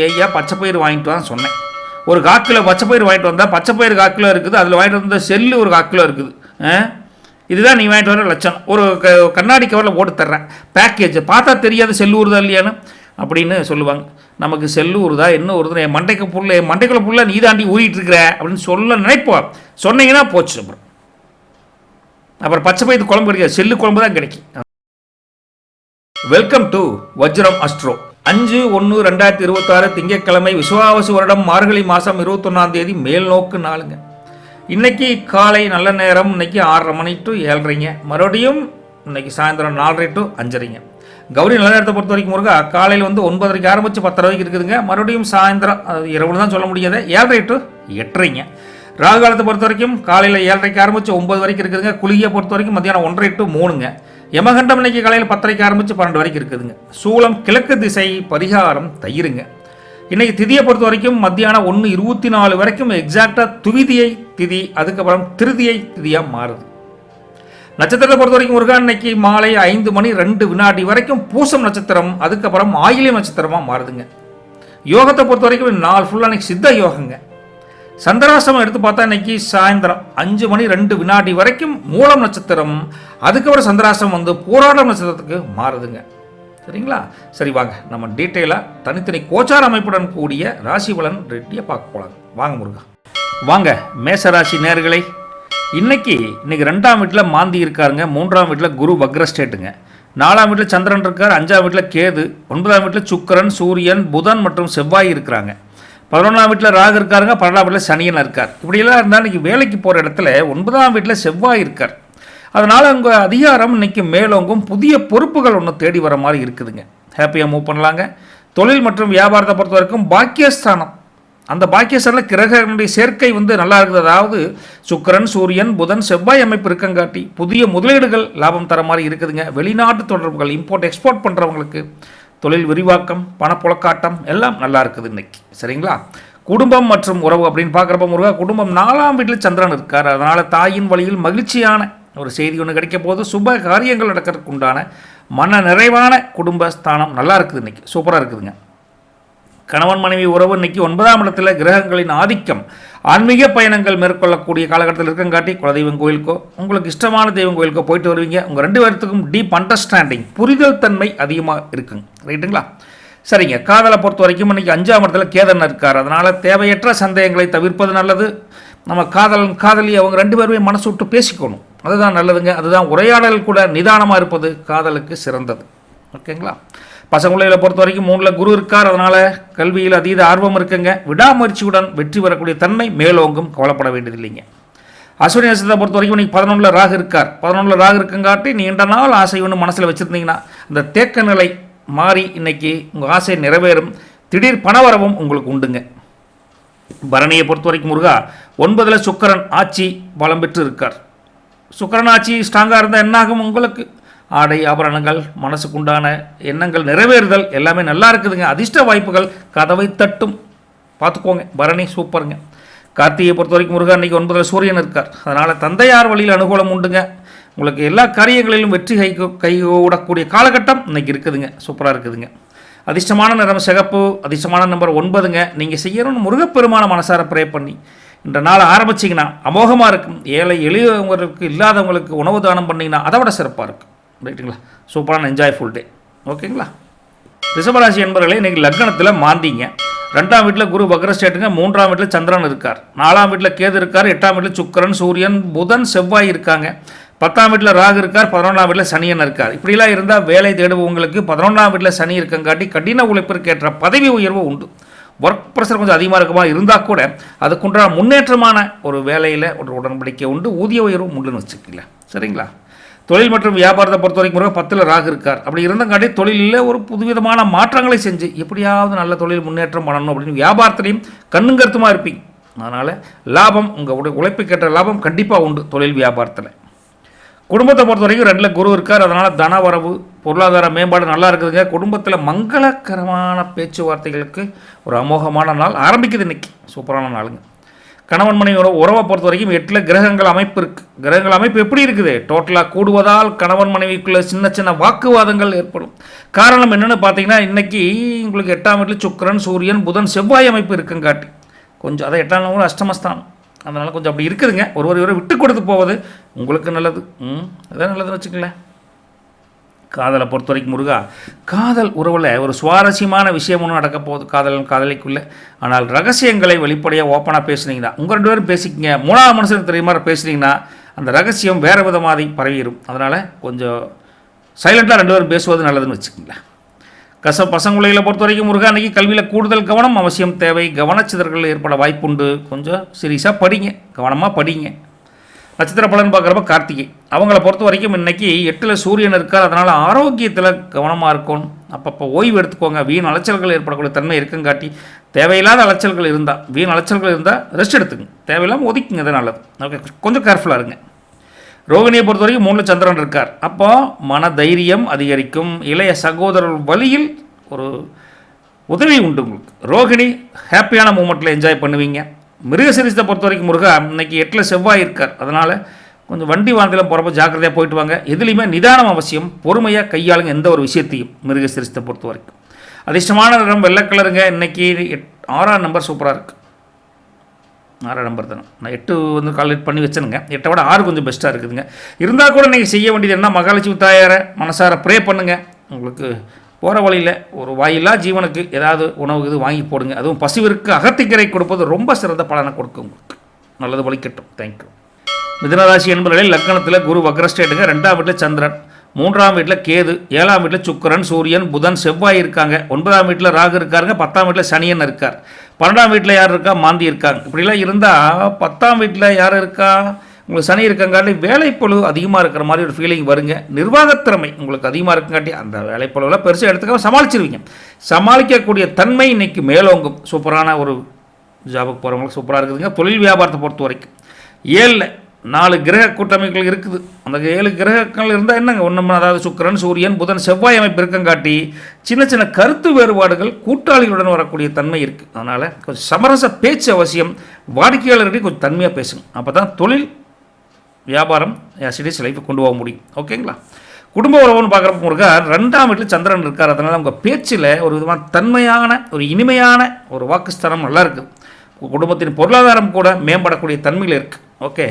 ஐயா பச்சைப்பயிறு வாங்கிட்டு வான்னு சொன்னேன். ஒரு 1/4 கிலோ பச்சைப்பயிறு வாங்கிட்டு வந்தால் பச்சைப்பயிறு 1/4 கிலோ இருக்குது, அதில் வாங்கிட்டு வந்த செல்லு ஒரு 1/4 கிலோ இருக்குது. இதுதான் நீ வாங்கிட்டு வர லட்சம். ஒரு கண்ணாடி கவரில் போட்டு தர்றேன், பேக்கேஜ் பார்த்தா தெரியாது செல்லு ஊறுதா இல்லையான்னு அப்படின்னு சொல்லுவாங்க. நமக்கு செல்லு ஊறுதா என்ன ஊறுதுன்னு என் மண்டைக்குள்ள புள்ள நீ தாண்டி ஊறிட்டு இருக்கிற அப்படின்னு சொல்ல நினைப்போம். சொன்னீங்கன்னா போச்சு. அப்புறம் பச்சைப்பயிறு குழம்பு கிடைக்காது, செல்லு குழம்பு தான் கிடைக்கும். Welcome to வஜ்ரம் astro. 5/1/2026 திங்கட்கிழமை, விசுவாவசு வருடம், மார்கழி மாதம் 21ஆம் தேதி, மேல் நோக்கு நாளுங்க. இன்னைக்கு காலை நல்ல நேரம் இன்னைக்கு 6:30 மணி டு 7:30. மறுபடியும் இன்னைக்கு சாயந்தரம் 4:30 டு 5:30. கௌரி நல்ல நேரத்தை பொறுத்த வரைக்கும் முருகா காலையில் 9:30 ஆரம்பித்து 10:30 இருக்குதுங்க. மறுபடியும் சாயந்தரம் இரவு தான் சொல்ல முடியாது, 7:30 டு 8:30. ராகு காலத்தை பொறுத்த வரைக்கும் காலையில் 7:30 ஆரம்பித்து 9 வரைக்கும் இருக்குதுங்க. குளியை பொறுத்த வரைக்கும் மத்தியானம் 1:30 டு 3. யமகண்டம் இன்னைக்கு காலையில் 10:30 ஆரம்பித்து 12 வரைக்கும் இருக்குதுங்க. சூலம் கிழக்கு திசை, பரிகாரம் தயிருங்க. இன்னைக்கு திதியை பொறுத்த வரைக்கும் மத்தியானம் 1:24 வரைக்கும் எக்ஸாக்டாக துவிதியை திதி, அதுக்கப்புறம் திருதியை திதியாக மாறுது. நட்சத்திரத்தை பொறுத்த வரைக்கும் முருகன் இன்னைக்கு மாலை 5:02 வரைக்கும் பூசம் நட்சத்திரம், அதுக்கப்புறம் ஆயிலியம் நட்சத்திரமாக மாறுதுங்க. யோகத்தை பொறுத்த வரைக்கும் நாள் ஃபுல்லாக இன்னைக்கு சித்த யோகங்க. சந்திராசிரமம் எடுத்து பார்த்தா இன்னைக்கு சாயந்தரம் 5:02 வரைக்கும் மூலம் நட்சத்திரம், அதுக்கப்புறம் சந்திராசிரமம் பூராடம் நட்சத்திரத்துக்கு மாறுதுங்க. சரிங்களா? சரி, வாங்க நம்ம டீட்டெயிலாக தனித்தனி கோச்சார அமைப்புடன் கூடிய ராசி பலன் ரெட்டியாக பார்க்க போகலாம். வாங்க முருகா. வாங்க மேசராசி நேயர்களே. இன்னைக்கு 2ஆம் வீட்டில் மாந்தி இருக்காருங்க, 3ஆம் வீட்டில் குரு வக்ரஸ்டேட்டுங்க, 4ஆம் வீட்டில் சந்திரன் இருக்கார், 5ஆம் வீட்டில் கேது, 9ஆம் வீட்டில் சுக்கிரன், சூரியன், புதன் மற்றும் செவ்வாய் இருக்கிறாங்க, 11ஆம் வீட்டில் ராகு இருக்காருங்க, 12ஆம் வீட்டில் சனியன் இருக்கார். இப்படியெல்லாம் இருந்தால் இன்றைக்கி வேலைக்கு போகிற இடத்துல 9ஆம் வீட்டில் செவ்வாய் இருக்கார். அதனால் உங்கள் அதிகாரம் இன்றைக்கி மேலோங்கும், புதிய பொறுப்புகள் ஒன்று தேடி வர மாதிரி இருக்குதுங்க. ஹாப்பியாக மூவ் பண்ணலாங்க. தொழில் மற்றும் வியாபாரத்தை பொறுத்த வரைக்கும் பாக்கியஸ்தானம், அந்த பாக்கியஸ்தானில் கிரகங்களுடைய சேர்க்கை நல்லா இருக்குது. அதாவது சுக்கிரன், சூரியன், புதன், செவ்வாய் அமைப்பு இருக்கங்காட்டி புதிய முதலீடுகள் லாபம் தர மாதிரி இருக்குதுங்க. வெளிநாட்டு தொடர்புகள், இம்போர்ட் எக்ஸ்போர்ட் பண்ணுறவங்களுக்கு தொழில் விரிவாக்கம், பணப்புழக்காட்டம் எல்லாம் நல்லா இருக்குது இன்னைக்கு. சரிங்களா? குடும்பம் மற்றும் உறவு அப்படின்னு பார்க்குறப்ப முருகா குடும்பம் 4ஆம் வீட்டில் சந்திரன் இருக்கார். அதனால் தாயின் வழியில் மகிழ்ச்சியான ஒரு செய்தி ஒன்று கிடைக்க போது, சுப காரியங்கள் நடக்கிறதுக்கு உண்டான மன நிறைவான குடும்பஸ்தானம் நல்லா இருக்குது இன்னைக்கு, சூப்பராக இருக்குதுங்க. கணவன் மனைவி உறவு இன்னைக்கு 9ஆம் இடத்துல கிரகங்களின் ஆதிக்கம், ஆன்மீக பயணங்கள் மேற்கொள்ளக்கூடிய காலகட்டத்தில் இருக்கங்காட்டி குலதெய்வம் கோயிலுக்கோ உங்களுக்கு இஷ்டமான தெய்வம் கோயிலுக்கோ போயிட்டு வருவீங்க. உங்கள் 2 பேர்த்துக்கும் டீப் அண்டர்ஸ்டாண்டிங், புரிதல் தன்மை அதிகமாக இருக்குங்க. ரைட்டுங்களா? சரிங்க. காதலை பொறுத்த வரைக்கும் இன்றைக்கி 5ஆம் இடத்துல கேதன் இருக்கார். அதனால் தேவையற்ற சந்தேகங்களை தவிர்ப்பது நல்லது. நம்ம காதலி அவங்க 2 பேருமே மனசு விட்டு பேசிக்கணும், அதுதான் நல்லதுங்க. அதுதான் உரையாடல் கூட நிதானமாக இருப்பது காதலுக்கு சிறந்தது. ஓகேங்களா? பசங்களை பொறுத்த வரைக்கும் 3ல் குரு இருக்கார். அதனால் கல்வியில் அதீத ஆர்வம் இருக்குங்க. விடாமுயற்சியுடன் வெற்றி பெறக்கூடிய தன்மை மேலோங்கும், கவலைப்பட வேண்டியதில்லைங்க. அஸ்வினி நட்சத்திரத்தை பொறுத்த வரைக்கும் இன்றைக்கி 11ல் ராகு இருக்கார். 11ல் ராகு இருக்குங்காட்டி நீண்ட நாள் ஆசை ஒன்று மனசில் வச்சுருந்தீங்கன்னா அந்த தேக்க நிலை மாறி இன்னைக்கு உங்கள் ஆசை நிறைவேறும். திடீர் பணவரவும் உங்களுக்கு உண்டுங்க. பரணியை பொறுத்த வரைக்கும் முருகா 9ல் சுக்கிரன் ஆட்சி பலம் பெற்று இருக்கார். சுக்கிரன் ஆட்சி ஸ்ட்ராங்காக இருந்தால் என்னாகும், உங்களுக்கு ஆடை ஆபரணங்கள், மனசுக்குண்டான எண்ணங்கள் நிறைவேறுதல் எல்லாமே நல்லா இருக்குதுங்க. அதிர்ஷ்ட வாய்ப்புகள் கதவை தட்டும், பார்த்துக்கோங்க. பரணி சூப்பருங்க. கார்த்திகையை பொறுத்த வரைக்கும் முருகா இன்றைக்கி 9ல் சூரியன் இருக்கார். அதனால் தந்தையார் வழியில் அனுகூலம் உண்டுங்க. உங்களுக்கு எல்லா காரியங்களிலும் வெற்றி கைகூடக்கூடிய காலகட்டம் இன்றைக்கி இருக்குதுங்க, சூப்பராக இருக்குதுங்க. அதிர்ஷ்டமான நிறம் சிகப்பு, அதிர்ஷ்டமான நம்பர் 9ங்க. நீங்கள் செய்யணும்னு முருகப்பெருமான மனசார ப்ரே பண்ணி இந்த நாளை ஆரம்பிச்சிங்கன்னா அமோகமாக இருக்கும். ஏழை எளியவங்களுக்கு இல்லாதவங்களுக்கு உணவு தானம் பண்ணிங்கன்னா அதை விட சிறப்பாக இருக்கும். ரைட்டுங்களா? சூப்பரான என்ஜாய்ஃபுல் டே. ஓகேங்களா? ரிஷபராசி என்பவர்களே இன்றைக்கி லக்னத்தில் மாந்திங்க. 2ஆம் வீட்டில் குரு வக்ரஸ்டேட்டுங்க, 3ஆம் வீட்டில் சந்திரன் இருக்கார், 4ஆம் வீட்டில் கேது இருக்கார், 8ஆம் வீட்டில் சுக்கிரன், சூரியன், புதன், செவ்வாய் இருக்காங்க, 10ஆம் வீட்டில் ராகு இருக்கார், 11ஆம் வீட்டில் சனியன் இருக்கார். இப்படிலாம் இருந்தால் வேலை தேடுபவங்களுக்கு 11ஆம் வீட்டில் சனி இருக்கங்காட்டி கடின உழைப்பிற்கு ஏற்ற பதவி உயர்வு உண்டு. ஒர்க் ப்ரெஷர் கொஞ்சம் அதிகமாக இருக்குமா இருந்தால் கூட அதுக்குண்டான முன்னேற்றமான ஒரு வேலையில் ஒரு உடன்படிக்கை உண்டு, ஊதிய உயர்வு உண்டுன்னு வச்சுக்கல. சரிங்களா? தொழில் மற்றும் வியாபாரத்தை பொறுத்த வரைக்கும் 10ல் ராகு இருக்கார். அப்படி இருந்தங்காட்டி தொழிலில் ஒரு புதுவிதமான மாற்றங்களை செஞ்சு எப்படியாவது நல்ல தொழில் முன்னேற்றம் பண்ணணும் அப்படின்னு வியாபாரத்திலையும் கண்ணுங்கருத்துமாக இருப்பீங்க. அதனால் லாபம், உங்கள் உழைப்புக்கேற்ற லாபம் கண்டிப்பாக உண்டு தொழில் வியாபாரத்தில். குடும்பத்தை பொறுத்த வரைக்கும் 2ல் குரு இருக்கார். அதனால் தன வரவு, பொருளாதார மேம்பாடு நல்லா இருக்குதுங்க. குடும்பத்தில் மங்களகரமான பேச்சுவார்த்தைகளுக்கு ஒரு அமோகமான நாள் ஆரம்பிக்குது இன்றைக்கி, சூப்பரான நாளுங்க. கணவன் மனைவியோட உறவை பொறுத்த வரைக்கும் 8ல் கிரகங்கள் அமைப்பு இருக்குது. கிரகங்கள் அமைப்பு எப்படி இருக்குது? டோட்டலாக கூடுவதால் கணவன் மனைவிக்குள்ளே சின்ன சின்ன வாக்குவாதங்கள் ஏற்படும். காரணம் என்னென்னு பார்த்தீங்கன்னா, இன்றைக்கி உங்களுக்கு 8ஆம் வீட்டில் சுக்கிரன், சூரியன், புதன், செவ்வாய் அமைப்பு இருக்குங்காட்டி கொஞ்சம் அதை 8ஆம் கூட அஷ்டமஸ்தானம், அதனால் கொஞ்சம் அப்படி இருக்குதுங்க. ஒருவரை விட்டு கொடுத்து போவது உங்களுக்கு நல்லது. அதான் நல்லதுன்னு வச்சுக்கங்களேன். காதலை பொறுத்த வரைக்கும் முருகா, காதல் உறவில் ஒரு சுவாரஸ்யமான விஷயம் ஒன்று நடக்க போகுது காதலிக்குள்ளே. ஆனால் ரகசியங்களை வெளிப்படையாக ஓப்பனாக பேசுனீங்கன்னா, உங்கள் 2 பேரும் பேசிக்கிங்க, 3ஆவது மனுஷனுக்கு தெரியுமா பேசுனீங்கன்னா அந்த ரகசியம் வேறு விதமாக பரவிடும். அதனால் கொஞ்சம் சைலண்ட்டாக 2 பேரும் பேசுவது நல்லதுன்னு வச்சுக்கோங்களேன். பசங்களை பொறுத்த வரைக்கும் முருகா, அன்றைக்கி கல்வியில் கூடுதல் கவனம் அவசியம் தேவை. கவனச்சிதறல்கள் ஏற்பட வாய்ப்புண்டு. கொஞ்சம் சீரியஸாக படிங்க, கவனமாக படிங்க. நட்சத்திர பலன் பார்க்குறப்ப கார்த்திகை, அவங்கள பொறுத்த வரைக்கும் இன்றைக்கி 8ல் சூரியன் இருக்கார். அதனால் ஆரோக்கியத்தில் கவனமாக இருக்கணும். அப்பப்போ ஓய்வு எடுத்துக்கோங்க. வீண் அலைச்சல்கள் ஏற்படக்கூடிய தன்மை இருக்குங்காட்டி தேவையில்லாத அலைச்சல்கள் இருந்தால், வீண் அலைச்சல்கள் இருந்தால் ரெஸ்ட் எடுத்துங்க, தேவையில்லாமல் ஒதுக்குங்க, அது நல்லது. ஓகே, கொஞ்சம் கேர்ஃபுல்லாக இருங்க. ரோகிணியை பொறுத்த வரைக்கும் 3ல் சந்திரன் இருக்கார். அப்போ மன தைரியம் அதிகரிக்கும். இளைய சகோதரர் வழியில் ஒரு உதவி உண்டு உங்களுக்கு. ரோகிணி ஹாப்பியான மூமெண்ட்டில் என்ஜாய் பண்ணுவீங்க. மிருகசீரிசத்தை பொறுத்த வரைக்கும் முருகா, இன்றைக்கி 8ல் செவ்வாய் இருக்கார். அதனால் கொஞ்சம் வண்டி வாகனத்தில் போகிறப்ப ஜாக்கிரதையாக போயிட்டு வாங்க. எதுலேயுமே நிதானம் அவசியம். பொறுமையாக கையாளுங்க எந்த ஒரு விஷயத்தையும். மிருகசீரிசத்தை பொறுத்த வரைக்கும் அதிர்ஷ்டமான நிறம் வெள்ளை கலருங்க. இன்றைக்கி 6ஆம் நம்பர் சூப்பராக இருக்குது. 6ஆம் நம்பர் தானே, நான் 8 வந்து கால்குலேட் பண்ணி வச்சேனுங்க. 8 விட 6 கொஞ்சம் பெஸ்ட்டாக இருக்குதுங்க. இருந்தால் கூட நீங்கள் செய்ய வேண்டியது என்ன, மகாலட்சுமி தாயாரை மனசார ப்ரே பண்ணுங்கள். உங்களுக்கு போகிற வழியில் ஒரு வாயில்லா ஜீவனுக்கு ஏதாவது உணவு இது வாங்கி போடுங்க. அதுவும் பசுவிற்கு அகத்திக்கரை கொடுப்பது ரொம்ப சிறந்த பலனை கொடுக்கும் உங்களுக்கு. நல்லது வலிக்கட்டும். தேங்க்யூ. மிதுனராசி என்பவர்களில் லக்னத்தில் குரு வக்ரஸ்டேட்டுங்க. 2ஆம் வீட்டில் சந்திரன், 3ஆம் வீட்டில் கேது, 7ஆம் வீட்டில் சுக்கிரன், சூரியன், புதன், செவ்வாய் இருக்காங்க. 9ஆம் வீட்டில் ராகு இருக்காருங்க. 10ஆம் வீட்டில் சனியன் இருக்கார். 12ஆம் வீட்டில் யார் இருக்கா, மாந்தி இருக்காங்க. இப்படிலாம் இருந்தால் 10ஆம் வீட்டில் யார் இருக்கா, உங்களுக்கு சனி இருக்கங்காட்டி வேலைப்பொழு அதிகமாக இருக்கிற மாதிரி ஒரு ஃபீலிங் வருங்க. நிர்வாகத்திறமை உங்களுக்கு அதிகமாக இருக்குங்காட்டி அந்த வேலைப்பொழுவில் பெருசாக எடுத்துக்காம சமாளிச்சிருவீங்க. சமாளிக்கக்கூடிய தன்மை இன்றைக்கி மேலோங்கும். சூப்பரான ஒரு ஜாபுக்கு போகிறவங்களுக்கு சூப்பராக இருக்குதுங்க. தொழில் வியாபாரத்தை பொறுத்த வரைக்கும் 7ல் 4 கிரக கூட்டமைப்புகள் இருக்குது. அந்த 7 கிரகங்கள் இருந்தால் என்னங்க ஒன்றும், அதாவது சுக்கிரன், சூரியன், புதன், செவ்வாய் அமைப்பு இருக்கங்காட்டி சின்ன சின்ன கருத்து வேறுபாடுகள் கூட்டாளிகளுடன் வரக்கூடிய தன்மை இருக்குது. அதனால் கொஞ்சம் சமரச பேச்சு அவசியம். வாடிக்கையாளர்கிட்ட கொஞ்சம் தன்மையாக பேசுங்க. அப்போ தான் தொழில் வியாபாரம் சிட்டிஸ் லைஃப்பை கொண்டு போக முடியும். ஓகேங்களா. குடும்ப உறவுன்னு பார்க்குறப்ப முருகா, 2ஆம் வீட்டில் சந்திரன் இருக்கார். அதனால் உங்கள் பேச்சில் ஒரு விதமான தன்மையான ஒரு இனிமையான ஒரு வாக்குஸ்தானம் நல்லா இருக்குது. குடும்பத்தின் பொருளாதாரம் கூட மேம்படக்கூடிய தன்மையில் இருக்குது. ஓகே,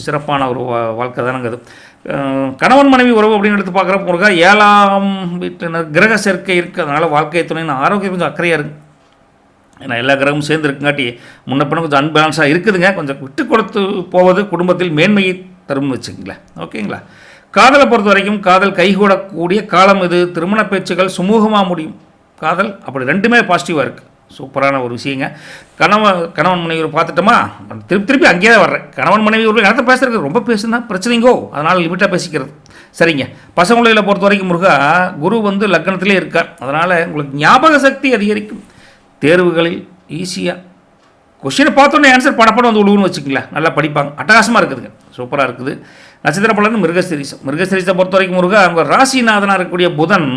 சிறப்பான ஒரு வாழ்க்கை தானங்க அது. கணவன் மனைவி உறவு அப்படின்னு எடுத்து பார்க்குறப்ப முருகா, 7ஆம் வீட்டினர் கிரக சேர்க்கை இருக்குது. அதனால் வாழ்க்கை துணையின் ஆரோக்கியம் கொஞ்சம் அக்கறையாக இருக்குது. ஏன்னா எல்லா கிரகமும் சேர்ந்து இருக்குங்காட்டி முன்ன பின்ன கொஞ்சம் அன்பேலன்ஸாக இருக்குதுங்க. கொஞ்சம் விட்டு கொடுத்து போவது குடும்பத்தில் மேன்மையை தரும்னு வச்சுக்கங்களேன். ஓகேங்களா. காதலை பொறுத்த வரைக்கும் காதல் கைகூடக்கூடிய காலம் இது. திருமண பேச்சுகள் சுமூகமாக முடியும். காதல் அப்படி 2மே பாசிட்டிவாக இருக்குது. சூப்பரான ஒரு விஷயங்க. கணவன் மனைவி பார்த்துட்டோமா, திருப்பி அங்கேயே தான் வர்றேன். கணவன் மனைவி ஒரு இடத்த பேசுறது ரொம்ப பேசுனா பிரச்சனைங்கோ, அதனால் லிமிட்டாக பேசிக்கிறது. சரிங்க. பசங்களை பொறுத்த வரைக்கும் முருகா, குரு வந்து லக்னத்திலே இருக்கார். அதனால் உங்களுக்கு ஞாபக சக்தி அதிகரிக்கும். தேர்வுகளில் ஈஸியாக கொஷினை பார்த்தோன்னே ஆன்சர் படப்படம் வந்து உழுவுன்னு வச்சுக்கங்களேன். நல்லா படிப்பாங்க. அட்டகாசமாக இருக்குதுங்க. சூப்பராக இருக்குது. நட்சத்திர பலன் மிருகசீரிசத்தை பொறுத்த வரைக்கும் முருகா, அவங்க ராசிநாதனாக இருக்கக்கூடிய புதன்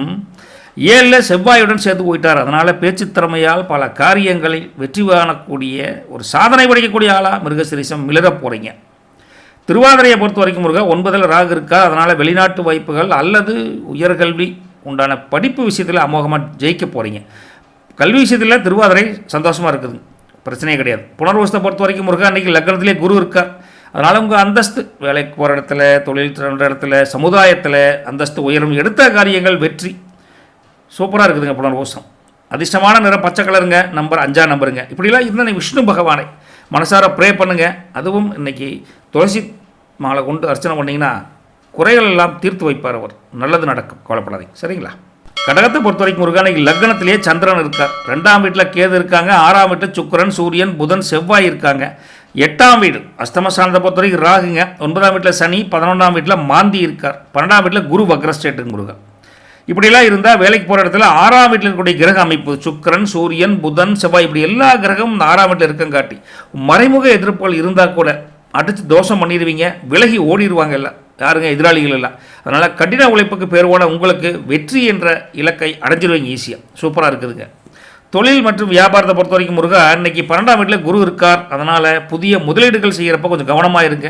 7ல் செவ்வாயுடன் சேர்த்து போயிட்டார். அதனால் பேச்சு திறமையால் பல காரியங்களில் வெற்றி காணக்கூடிய ஒரு சாதனை படைக்கக்கூடிய ஆளாக மிருகசீரிசம் மிளற போகிறீங்க. திருவாதிரையை பொறுத்த வரைக்கும் முருகா, 9ல் ராகு இருக்கா. அதனால் வெளிநாட்டு வாய்ப்புகள் அல்லது உயர்கல்வி உண்டான படிப்பு விஷயத்தில் அமோகமாக ஜெயிக்க போகிறீங்க. கல்வி விஷயத்தில் திருவாதிரை சந்தோஷமாக இருக்குது, பிரச்சனையே கிடையாது. புனர்வசத்தை பொறுத்த வரைக்கும் முருகா, அன்றைக்கி லக்னத்திலே குரு இருக்கார். அதனால் உங்கள் அந்தஸ்து, வேலைக்கு போகிற இடத்துல, தொழில் பண்ணுற இடத்துல, சமுதாயத்தில் அந்தஸ்து உயரும். எடுத்த காரியங்கள் வெற்றி. சூப்பராக இருக்குதுங்க புனர்வசம். அதிர்ஷ்டமான நிறம் பச்சை கலருங்க. நம்பர் 5ஆம் நம்பருங்க. இப்படிலாம் இருந்தால் நீங்கள் விஷ்ணு பகவானை மனசார ப்ரே பண்ணுங்கள். அதுவும் இன்றைக்கி துளசி மாலை கொண்டு அர்ச்சனை பண்ணிங்கன்னா குறைகள் எல்லாம் தீர்த்து வைப்பார் அவர். நல்லது நடக்கும், கவலைப்படாதீங்க. சரிங்களா. கடகத்தை பொறுத்த வரைக்கும் முருகனுக்கு லக்னத்திலேயே சந்திரன் இருக்கார். 2ஆம் வீட்டில் கேது இருக்காங்க. 6ஆம் வீட்டில் சுக்கிரன், சூரியன், புதன், செவ்வாய் இருக்காங்க. 8ஆம் வீடு அஷ்டமஸ்தானத்தை பொறுத்த வரைக்கும் ராகுங்க. 9ஆம் வீட்டில் சனி, 11ஆம் வீட்டில் மாந்தி இருக்கார். 12ஆம் வீட்டில் குரு வக்ரஸ்டேட்டுங்க முருகன். இப்படிலாம் இருந்தால் வேலைக்கு போகிற இடத்துல 6ஆம் வீட்டில் இருக்கக்கூடிய கிரக அமைப்பு சுக்கிரன், சூரியன், புதன், செவ்வாய் இப்படி எல்லா கிரகமும் இந்த 6ஆம் வீட்டில் இருக்கங்காட்டி மறைமுக எதிர்ப்புகள் இருந்தால் கூட அடித்து தோஷம் பண்ணிடுவீங்க. விலகி ஓடிடுவாங்க எல்லாம், யாருங்க எதிராளிகள் எல்லாம். அதனால் கடின உழைப்புக்கு பேர் போன உங்களுக்கு வெற்றி என்ற இலக்கை அடைஞ்சிருவீங்க ஈஸியாக. சூப்பராக இருக்குதுங்க. தொழில் மற்றும் வியாபாரத்தை பொறுத்த வரைக்கும் முருகா இன்னைக்கு 12ஆம் வீட்டில் குரு இருக்கார். அதனால் புதிய முதலீடுகள் செய்கிறப்ப கொஞ்சம் கவனமாக இருங்க.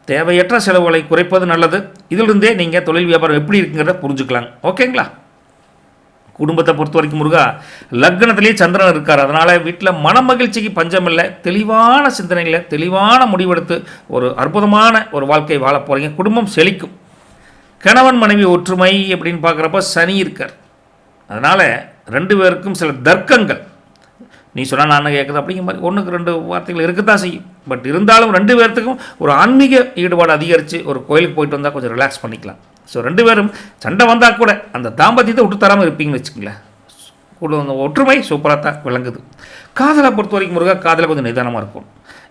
தேவையற்ற செலவுகளை குறைப்பது நல்லது. இதிலிருந்தே நீங்கள் தொழில் வியாபாரம் எப்படி இருக்குங்கிறத புரிஞ்சுக்கலாம். ஓகேங்களா? குடும்பத்தை பொறுத்த வரைக்கும் முருகா லக்னத்திலேயே சந்திரன் இருக்கார். அதனால் வீட்டில் மன மகிழ்ச்சிக்கு பஞ்சம் இல்லை. தெளிவான சிந்தனையில் தெளிவான முடிவெடுத்து ஒரு அற்புதமான ஒரு வாழ்க்கை வாழ போகிறீங்க. குடும்பம் செழிக்கும். கணவன் மனைவி ஒற்றுமை அப்படின்னு பார்க்குறப்ப சனி இருக்கார். அதனால் 2 பேருக்கும் சில தர்க்கங்கள், நீ சொன்னால் நான் கேட்குது அப்படிங்கிற மாதிரி 1க்கு 2 வார்த்தைகள் இருக்கத்தான் செய்யும். பட் இருந்தாலும் 2 பேர்த்துக்கும் ஒரு ஆன்மீக ஈடுபாடு அதிகரித்து ஒரு கோயிலுக்கு போயிட்டு வந்தால் கொஞ்சம் ரிலாக்ஸ் பண்ணிக்கலாம். ஸோ 2 பேரும் சண்டை வந்தால் கூட அந்த தாம்பத்தியத்தை விட்டு தராமல் இருப்பீங்கன்னு வச்சுங்களேன். குடும்ப ஒற்றுமை சூப்பராக தான் விளங்குது. காதலை பொறுத்த வரைக்கும் முருகா காதலை கொஞ்சம் நிதானமாக இருக்கும்.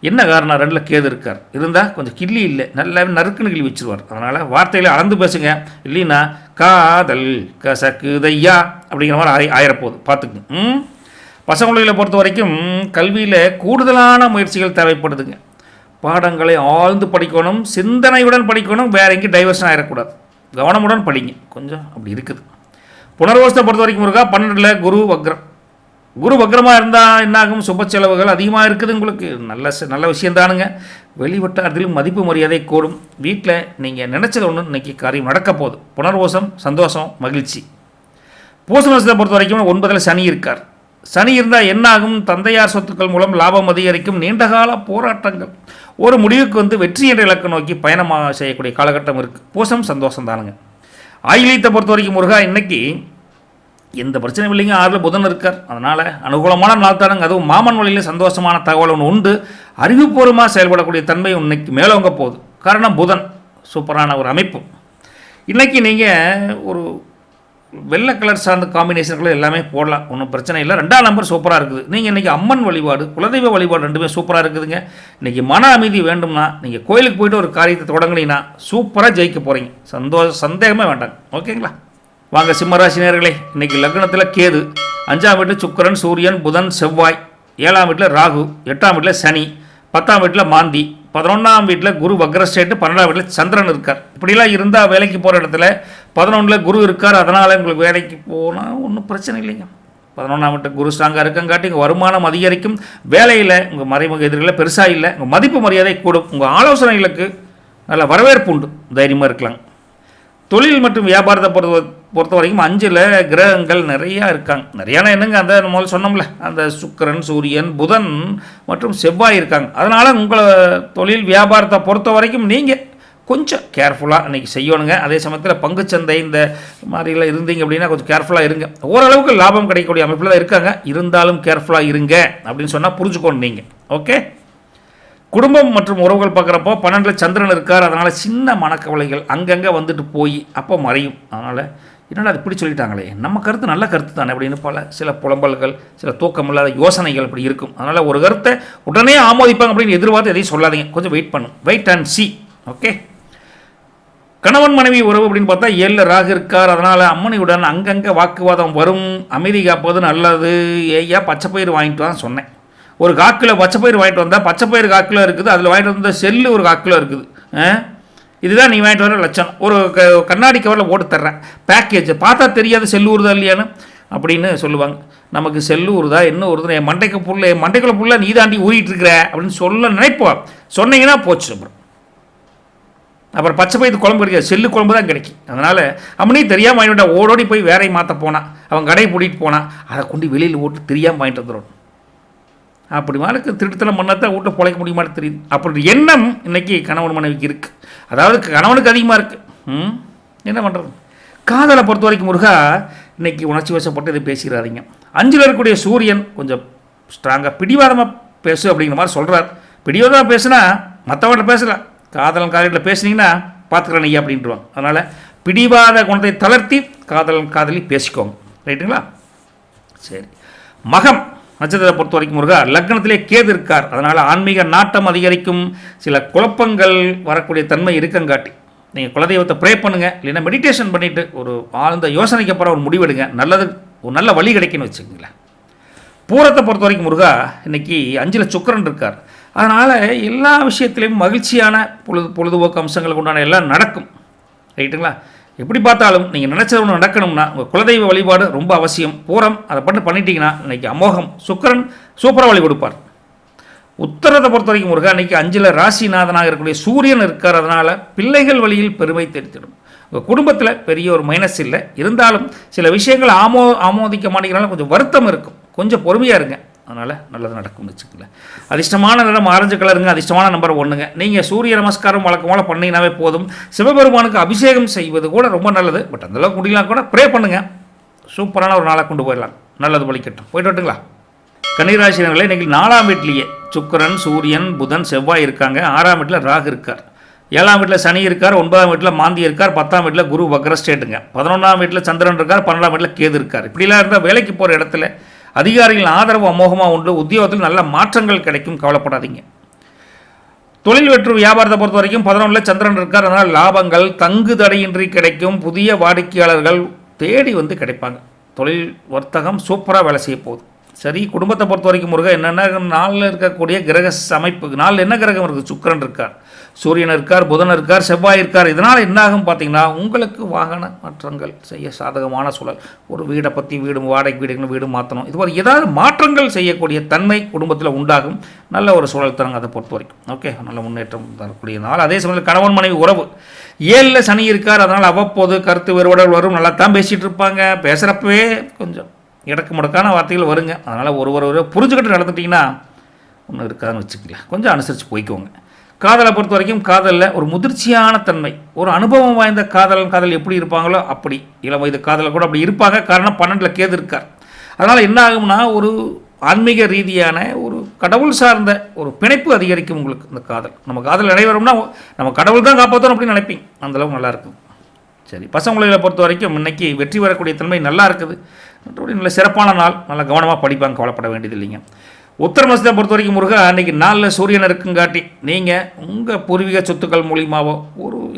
என்ன காரணம்? 2ல் கேது இருக்கார். இருந்தால் கொஞ்சம் கிள்ளி இல்லை, நல்லாவே நறுக்குன்னு கிள்ளி வச்சுருவார். அதனால் வார்த்தையில் அளந்து பேசுங்க. இல்லைன்னா காதல் கசக்குதையா அப்படிங்கிற மாதிரி ஆயிரப்போகுது, பார்த்துக்குங்க. பசங்களை பொறுத்த வரைக்கும் கல்வியில் கூடுதலான முயற்சிகள் தேவைப்படுதுங்க. பாடங்களை ஆழ்ந்து படிக்கணும், சிந்தனையுடன் படிக்கணும். வேறு எங்கேயும் டைவர்ஷன் ஆகிடக்கூடாது. கவனமுடன் படிங்க. கொஞ்சம் அப்படி இருக்குது. புனர்வசத்தை பொறுத்த வரைக்கும் இருக்கா 12ல் குரு வக்ரம். குரு வக்ரமாக இருந்தால் என்னாகும்? சுப செலவுகள் அதிகமாக இருக்குது. உங்களுக்கு நல்ல விஷயந்தானுங்க. வெளிவட்டாரத்திலும் மதிப்பு மரியாதை கூடும். வீட்டில் நீங்கள் நினச்சது ஒன்று இன்றைக்கி காரியம் நடக்க போகுது. புனர்வசம் சந்தோஷம் மகிழ்ச்சி. பூசணத்தை பொறுத்த வரைக்கும் 9ல் சனி இருக்கார். சனி இருந்தால் என்னாகும்? தந்தையார் சொத்துக்கள் மூலம் லாபம் அதிகரிக்கும். நீண்டகால போராட்டங்கள் ஒரு முடிவுக்கு வந்து வெற்றி என்ற இலக்கை நோக்கி பயணமாக செய்யக்கூடிய காலகட்டம் இருக்குது. பூசம் சந்தோஷம் தானுங்க. ஆயிலியத்தை பொறுத்த வரைக்கும் முருகா இன்னைக்கு எந்த பிரச்சனையும் இல்லைங்க. 6ல் புதன் இருக்கார். அதனால் அனுகூலமான நாள் தானுங்க. அதுவும் மாமன் வழியில் சந்தோஷமான தகவல் ஒன்று உண்டு. அறிவுபூர்வமாக செயல்படக்கூடிய தன்மை இன்னைக்கு மேலோங்க போகுது. காரணம் புதன் சூப்பரான ஒரு அமைப்பு. இன்றைக்கி நீங்கள் ஒரு வெள்ளை கலர் சார்ந்த காம்பினேஷன்கள் எல்லாமே போடலாம், ஒன்றும் பிரச்சனை இல்லை. 2ஆம் நம்பர் சூப்பராக இருக்குது. நீங்கள் இன்றைக்கி அம்மன் வழிபாடு குலதெய்வ வழிபாடு 2மே சூப்பராக இருக்குதுங்க. இன்றைக்கி மன அமைதி வேண்டும்னா நீங்கள் கோயிலுக்கு போய்ட்டு ஒரு காரியத்தை தொடங்கினீங்கன்னா சூப்பராக ஜெயிக்க போகிறீங்க. சந்தேகமே வேண்டாங்க. ஓகேங்களா? வாங்க சிம்மராசி நேயர்களே, இன்றைக்கி லக்னத்தில் கேது, 5ஆம் வீட்டில் சுக்கிரன் சூரியன் புதன் செவ்வாய், 7ஆம் வீட்டில் ராகு, 8ஆம் வீட்டில் சனி, 10ஆம் வீட்டில் மாந்தி, 11ஆம் வீட்டில் குரு வக்ரஸ்டேட்டு, 12ஆம் வீட்டில் சந்திரன் இருக்கார். இப்படிலாம் இருந்தால் வேலைக்கு போகிற இடத்துல 11ல் குரு இருக்கார். அதனால் உங்களுக்கு வேலைக்கு போனால் ஒன்றும் பிரச்சனை இல்லைங்க. 11ஆம் வீட்டில் குரு ஸ்ட்ராங்காக இருக்கங்காட்டி உங்கள் வருமானம் அதிகரிக்கும். வேலையில் உங்கள் மறைமுக எதிர்களை பெருசாக இல்லை. உங்கள் மதிப்பு மரியாதை கூடும். உங்கள் ஆலோசனைகளுக்கு நல்ல வரவேற்பு உண்டு. தைரியமாக இருக்கலாம். தொழில் மற்றும் வியாபாரத்தை பொறுத்த வரைக்கும் 5ல் கிரகங்கள் நிறையா இருக்காங்க. நிறையான என்னங்க, அந்த முதல்ல சொன்னோம்ல, அந்த சுக்கிரன் சூரியன் புதன் மற்றும் செவ்வாய் இருக்காங்க. அதனால் உங்களை தொழில் வியாபாரத்தை பொறுத்த வரைக்கும் நீங்கள் கொஞ்சம் கேர்ஃபுல்லாக இன்றைக்கி செய்யணுங்க. அதே சமயத்தில் பங்குச்சந்தை இந்த மாதிரிலாம் இருந்தீங்க அப்படின்னா கொஞ்சம் கேர்ஃபுல்லாக இருங்க. ஓரளவுக்கு லாபம் கிடைக்கக்கூடிய அமைப்பில் தான் இருக்காங்க. இருந்தாலும் கேர்ஃபுல்லாக இருங்க அப்படின்னு சொன்னால் புரிஞ்சுக்கணும் நீங்கள். ஓகே. குடும்பம் மற்றும் உறவுகள் பார்க்குறப்போ 12ல் சந்திரன் இருக்கார். அதனால் சின்ன மனக்கவலைகள் அங்கங்கே வந்துட்டு போய் அப்போ மறையும். அதனால் என்னடா அது இப்படி சொல்லிட்டாங்களே, நம்ம கருத்து நல்ல கருத்து தானே அப்படின்னு சில புலம்பல்கள், சில தூக்கமில்லாத யோசனைகள் இப்படி இருக்கும். அதனால் ஒரு கருத்தை உடனே ஆமோதிப்பாங்க அப்படின்னு எதிர்பார்த்து எதையும் சொல்லாதீங்க. கொஞ்சம் வெயிட் பண்ணும். Wait and see. ஓகே. கணவன் மனைவி உறவு அப்படின்னு பார்த்தா 7ல் ராகு இருக்கார். அதனால் அம்மனியுடன் அங்கங்கே வாக்குவாதம் வரும். அமைதி காப்பது நல்லது. ஏய்யா பச்சைப்பயிறு வாங்கிட்டு தான் சொன்னேன். ஒரு 1/4 கிலோ பச்சைப்பயிறு வாங்கிட்டு வந்தால் பச்சைப்பயிறு 1/4 கிலோ இருக்குது. அதில் வாங்கிட்டு வந்த செல்லு ஒரு 1/4 கிலோ இருக்குது. இதுதான் நீ வாங்கிட்டு வர லட்சணம். ஒரு கண்ணாடி கவரில் போட்டு தர்றேன் பேக்கேஜ், பார்த்தா தெரியாது செல்லு ஊறுதா இல்லையான்னு அப்படின்னு சொல்லுவாங்க. நமக்கு செல்லு ஊறுதா என்ன ஊறுதுன்னு என் மண்டைக்குள்ள புள்ள நீ தாண்டி ஊறிட்டு இருக்கிற அப்படின்னு சொல்ல நினைப்போம். சொன்னீங்கன்னா போச்சு. அப்புறம் பச்சை பயிறு குழம்பு கிடைக்காது, செல்லு குழம்பு தான் கிடைக்கும். அதனால் அவனே தெரியாமல் வாங்கிட்டு ஓடோடி போய் வேறையை மாற்ற போனான். அவன் கடையை பூட்டிகிட்டு போனான். அதை கொண்டு வெளியில் ஓட்டு தெரியாமல் வாங்கிட்டு வந்துடும். அப்படி மாதிரி திருட்டுத்தனம் பண்ணாதான் வீட்டை பிழைக்க முடியுமான்னு தெரியுது. அப்படி எண்ணம் இன்றைக்கி கணவன் மனைவிக்கு இருக்குது. அதாவது கணவனுக்கு அதிகமாக இருக்குது. என்ன பண்ணுறது? காதலை பொறுத்த வரைக்கும் முருகா இன்றைக்கி உணர்ச்சி வசப்பட்டு இதை பேசிக்கிறாதீங்க. 5ல் இருக்கக்கூடிய சூரியன் கொஞ்சம் ஸ்ட்ராங்காக பிடிவாதமாக பேசு அப்படிங்கிற மாதிரி சொல்கிறார். பிடிவாதமாக பேசுனா மற்றவங்கள்ட்ட பேசலாம். காதலில் பேசுனீங்கன்னா பார்த்துக்கிறேன் ஐயா அப்படின்ட்டுருவாங்க. அதனால் பிடிவாத குணத்தை தளர்த்தி காதலி பேசிக்கோங்க. ரைட்டுங்களா? சரி. மகம் நட்சத்திரத்தை பொறுத்த வரைக்கும் முருகா லக்னத்திலே கேது இருக்கார். அதனால் ஆன்மீக நாட்டம் அதிகரிக்கும். சில குழப்பங்கள் வரக்கூடிய தன்மை இருக்கங்காட்டி நீங்கள் குலதெய்வத்தை ப்ரே பண்ணுங்கள். இல்லைன்னா மெடிடேஷன் பண்ணிவிட்டு ஒரு ஆழ்ந்த யோசனைக்கு அப்புறம் ஒரு முடிவெடுங்க. ஒரு நல்ல வழி கிடைக்குன்னு வச்சுக்கோங்களேன். பூரத்தை பொறுத்த வரைக்கும் முருகா இன்றைக்கி 5ல் சுக்கிரன் இருக்கார். அதனால் எல்லா விஷயத்துலேயும் மகிழ்ச்சியான பொழுதுபோக்கு அம்சங்களுக்கு உண்டான எல்லாம் நடக்கும். ரைட்டுங்களா? எப்படி பார்த்தாலும் நீங்கள் நினச்சது ஒன்று நடக்கணும்னா உங்கள் குலதெய்வ வழிபாடு ரொம்ப அவசியம். பூரம் அதை பண்ணிட்டீங்கன்னா இன்றைக்கி அமோகம். சுக்கிரன் சூப்பராக வழி கொடுப்பார். உத்தரத்தை பொறுத்த வரைக்கும் முருகா இன்றைக்கி 5ல் ராசிநாதனாக இருக்கக்கூடிய சூரியன் இருக்கார். அதனால் பிள்ளைகள் வழியில் பெருமை தெரித்திடும். உங்கள் குடும்பத்தில் பெரிய ஒரு மைனஸ் இல்லை, இருந்தாலும் சில விஷயங்கள் ஆமோதிக்க மாட்டேங்கிறனால கொஞ்சம் வருத்தம் இருக்கும். கொஞ்சம் பொறுமையாக இருங்க, அதனால் நல்லது நடக்கும்னு வச்சுக்கல. அதிர்ஷ்டமான நிறம் ஆரஞ்சு கலருங்க. அதிர்ஷ்டமான நம்பர் 1ங்க. நீங்கள் சூரிய நமஸ்காரம் வழக்கமாக பண்ணிங்கனாவே போதும். சிவபெருமானுக்கு அபிஷேகம் செய்வது கூட ரொம்ப நல்லது. பட் அந்தளவுக்கு முடியலாம் கூட ப்ரே பண்ணுங்கள். சூப்பரான ஒரு நாளாக கொண்டு போயிடலாம். நல்லது வலிக்கட்டும். போயிட்டு வரட்டுங்களா? கன்னிராசினர்களே, இன்றைக்கி 4ஆம் வீட்லேயே சுக்கிரன், சூரியன், புதன், செவ்வாய் இருக்காங்க. 6ஆம் வீட்டில் ராகு இருக்கார். 7ஆம் வீட்டில் சனி இருக்கார். 9ஆம் வீட்டில் மாந்தி இருக்கார். 10ஆம் வீட்டில் குரு வக்ர ஸ்டேட்டுங்க. 11ஆம் வீட்டில் சந்திரன் இருக்கார். 12ஆம் வீட்டில் கேது இருக்கார். இப்படிலாம் இருந்தால் வேலைக்கு போகிற இடத்துல அதிகாரிகளின் ஆதரவு அமோகமாக உண்டு. உத்தியோகத்தில் நல்ல மாற்றங்கள் கிடைக்கும், கவலைப்படாதீங்க. தொழில் வெற்று வியாபாரத்தை பொறுத்த வரைக்கும் 11ல் சந்திரன் இருக்கார். அதனால் லாபங்கள் தங்கு தடையின்றி கிடைக்கும். புதிய வாடிக்கையாளர்கள் தேடி வந்து கிடைப்பாங்க. தொழில் வர்த்தகம் சூப்பராக வேலை செய்ய போகுது. சரி, குடும்பத்தை பொறுத்த வரைக்கும் முருக என்னென்ன நாளில் இருக்கக்கூடிய கிரக அமைப்பு, நாளில் என்ன கிரகம் இருக்குது? சுக்கிரன் இருக்கார், சூரியன் இருக்கார், புதன் இருக்கார், செவ்வாய் இருக்கார். இதனால் என்னாகும் பார்த்தீங்கன்னா உங்களுக்கு வாகன மாற்றங்கள் செய்ய சாதகமான சூழல். ஒரு வீடை பற்றி வாடகை வீடுகள் வீடு மாற்றணும், இது மாதிரி ஏதாவது மாற்றங்கள் செய்யக்கூடிய தன்மை குடும்பத்தில் உண்டாகும். நல்ல ஒரு சூழல் தரங்க அதை பொறுத்த வரைக்கும். ஓகே, நல்ல முன்னேற்றம் தரக்கூடிய நாள். அதே சமயத்தில் கணவன் மனைவி உறவு 7ல் சனி இருக்கார். அதனால் அவ்வப்போது கருத்து வேறுபாடுகள் வரும். நல்லா தான் பேசிகிட்டு இருப்பாங்க. பேசுகிறப்பவே கொஞ்சம் இடக்கு முடக்கான வார்த்தைகள் வருங்க. அதனால் ஒருவர் புரிஞ்சுக்கிட்டு நடந்துட்டிங்கன்னா ஒன்றும் இருக்காதுன்னு வச்சுக்கலாம். கொஞ்சம் அனுசரித்து போய்க்கோங்க. காதலை பொறுத்த வரைக்கும் காதலில் ஒரு முதிர்ச்சியான தன்மை, ஒரு அனுபவம் வாய்ந்த காதல் எப்படி இருப்பாங்களோ அப்படி இளம் வயது காதலில் கூட அப்படி இருப்பாங்க. காரணம் 12ல் கேது இருக்கார். அதனால் என்ன ஆகும்னா ஒரு ஆன்மீக ரீதியான ஒரு கடவுள் சார்ந்த ஒரு பிணைப்பு அதிகரிக்கும் உங்களுக்கு. இந்த காதல் நம்ம காதல் நடைபெறும்னா நம்ம கடவுள் தான் காப்பாற்றணும் அப்படின்னு நினைப்பீங்க. அந்தளவுக்கு நல்லாயிருக்கும். சரி, பசங்களை பொறுத்த வரைக்கும் இன்றைக்கி வெற்றி வரக்கூடிய தன்மை நல்லா இருக்குது. மற்றபடி நல்ல சிறப்பான நாள். நல்லா கவனமாக படிப்பாங்க, கவலைப்பட வேண்டியது இல்லைங்க. உத்தர மாதத்தை பொறுத்த வரைக்கும் முருகா அன்றைக்கி 4ல் சூரியன் இருக்குங்காட்டி நீங்கள் உங்கள் பூர்வீக சொத்துக்கள் மூலியமாகவோ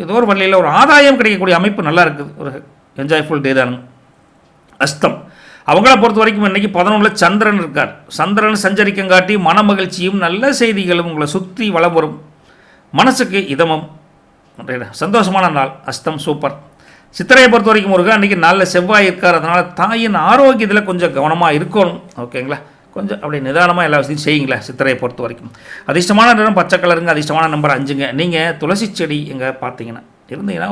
ஏதோ ஒரு வழியில் ஒரு ஆதாயம் கிடைக்கக்கூடிய அமைப்பு நல்லா இருக்குது. ஒரு என்ஜாய்ஃபுல் டே தானுங்க. அஸ்தம் அவங்கள பொறுத்த வரைக்கும் இன்றைக்கி 11ல் சந்திரன் இருக்கார். சந்திரன் சஞ்சரிக்கங்காட்டி மன மகிழ்ச்சியும் நல்ல செய்திகளும் உங்களை சுற்றி வளம் வரும். மனசுக்கு இதமும் சந்தோஷமான நாள். அஸ்தம் சூப்பர். சித்திரையை பொறுத்த வரைக்கும் முருகா அன்றைக்கி 4ல் செவ்வாய் இருக்கார். அதனால் தாயின் ஆரோக்கியத்தில் கொஞ்சம் கவனமாக இருக்கணும். ஓகேங்களா? கொஞ்சம் அப்படி நிதானமாக எல்லா விஷயத்தையும் செய்யுங்களேன். சித்திரையை பொறுத்த வரைக்கும் அதிர்ஷ்டமான நிறம் பச்சை கலருங்க. அதிர்ஷ்டமான நம்பர் 5ங்க. நீங்கள் துளசி செடி எங்கே பார்த்தீங்கன்னா இருந்தீங்கன்னா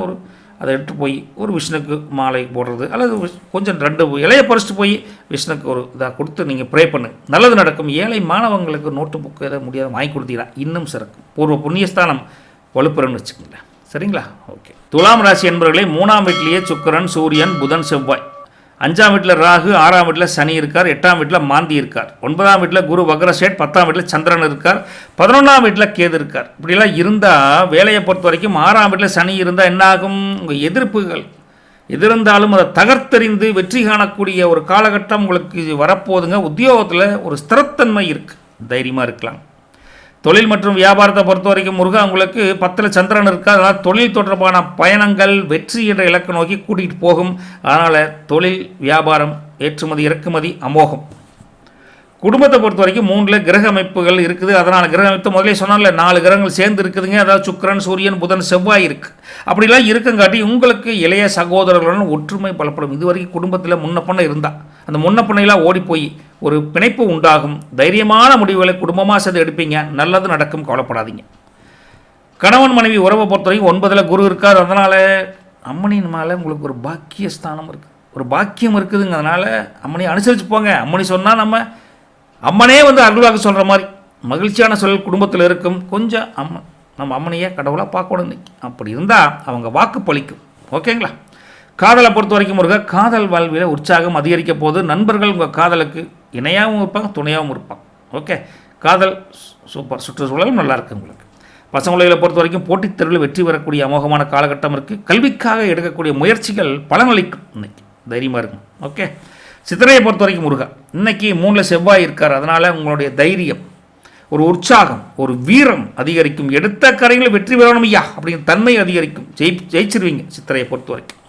அதை எடுத்து போய் ஒரு விஷ்ணுக்கு மாலை போடுறது, அல்லது கொஞ்சம் 2 இலையை பறிச்சுட்டு போய் விஷ்ணுக்கு ஒரு இதாக கொடுத்து நீங்கள் ப்ரே பண்ணுங்க. நல்லது நடக்கும். ஏழை மாணவங்களுக்கு நோட்டு புக்கு எதாவது முடியாத வாங்கி கொடுத்தீங்கன்னா இன்னும் சிறக்கும். பூர்வ புண்ணியஸ்தானம் வலுப்புறன்னு வச்சுக்கோங்களேன். சரிங்களா? ஓகே. துலாம் ராசி என்பவர்களே, 3ஆம் வீட்டிலேயே சுக்கிரன், சூரியன், புதன், செவ்வாய், 5ஆம் வீட்டில் ராகு, 6ஆம் வீட்டில் சனி இருக்கார், 8ஆம் வீட்டில் மாந்தி இருக்கார், 9ஆம் வீட்டில் குரு வக்ர ஸ்டேட், 10ஆம் வீட்டில் சந்திரன் இருக்கார், 11ஆம் வீட்டில் கேது இருக்கார். இப்படிலாம் இருந்தால் வேலையை பொறுத்த வரைக்கும் 6ஆம் வீட்டில் சனி இருந்தால் என்னாகும்? உங்கள் எதிர்ப்புகள் எதிர்ந்தாலும் அதை தகர்த்தெறிந்து வெற்றி காணக்கூடிய ஒரு காலகட்டம் உங்களுக்கு வரப்போதுங்க. உத்தியோகத்தில் ஒரு ஸ்திரத்தன்மை இருக்குது, தைரியமாக இருக்கலாம். தொழில் மற்றும் வியாபாரத்தை பொறுத்த வரைக்கும் முருகா உங்களுக்கு 10ல் சந்திரன் இருக்கார். அதனால் தொழில் தொடர்பான பயணங்கள் வெற்றி என்ற இலக்கை நோக்கி கூட்டிகிட்டு போகும். அதனால் தொழில் வியாபாரம் ஏற்றுமதி இறக்குமதி அமோகம். குடும்பத்தை பொறுத்த வரைக்கும் 3ல் கிரக அமைப்புகள் இருக்குது. அதனால் கிரக அமைப்பு முதலே சொன்னால 4 கிரகங்கள் சேர்ந்து இருக்குதுங்க. அதாவது சுக்கிரன், சூரியன், புதன், செவ்வாய் இருக்குது. அப்படிலாம் இருக்குங்காட்டி உங்களுக்கு இளைய சகோதரர்களுடன் ஒற்றுமை பலப்படும். இது வரைக்கும் குடும்பத்தில் முன்னப்பண்ணை இருந்தால் அந்த முன்னப்பண்ணையெல்லாம் ஓடி போய் ஒரு பிணைப்பு உண்டாகும். தைரியமான முடிவுகளை குடும்பமாக சேர்ந்து எடுப்பீங்க. நல்லது நடக்கும், கவலைப்படாதீங்க. கணவன் மனைவி உறவை பொறுத்த வரைக்கும் 9ல் குரு இருக்கார். அதனால் அம்மனின் மேலே உங்களுக்கு ஒரு பாக்கிய ஸ்தானம் இருக்குது, ஒரு பாக்கியம் இருக்குதுங்க. அதனால் அம்மனை அனுசரித்து போங்க. அம்மனி சொன்னால் அம்மனே அருள்வாக்கு சொல்கிற மாதிரி மகிழ்ச்சியான சூழல் குடும்பத்தில் இருக்கும். கொஞ்சம் நம்ம அம்மனையே கடவுளாக பார்க்கணும் இன்னைக்கு. அப்படி இருந்தால் அவங்க வாக்கு பலிக்கும். ஓகேங்களா? காதலை பொறுத்த வரைக்கும் முருகா காதல் வாழ்வில் உற்சாகம் அதிகரிக்க போது. நண்பர்கள் உங்கள் காதலுக்கு இணையாகவும் இருப்பாங்க, துணையாகவும் இருப்பாங்க. ஓகே, காதல் சூப்பர். சுற்றுச்சூழலும் நல்லா இருக்குது உங்களுக்கு. பசங்களை பொறுத்த வரைக்கும் போட்டித் தேர்வில் வெற்றி பெறக்கூடிய அமோகமான காலகட்டம் இருக்குது. கல்விக்காக எடுக்கக்கூடிய முயற்சிகள் பலனளிக்கும். இன்னைக்கு தைரியமாக இருக்கும். ஓகே. சித்திரையை பொறுத்த வரைக்கும் முருகா இன்னைக்கு 3ல் செவ்வாய் இருக்கார். அதனால் உங்களுடைய தைரியம், ஒரு உற்சாகம், ஒரு வீரம் அதிகரிக்கும். எடுத்த காரியங்களில் வெற்றி பெறணும் ஐயா அப்படிங்கிற தன்மை அதிகரிக்கும். ஜெயிச்சிருவீங்க சித்திரையை பொறுத்த வரைக்கும்.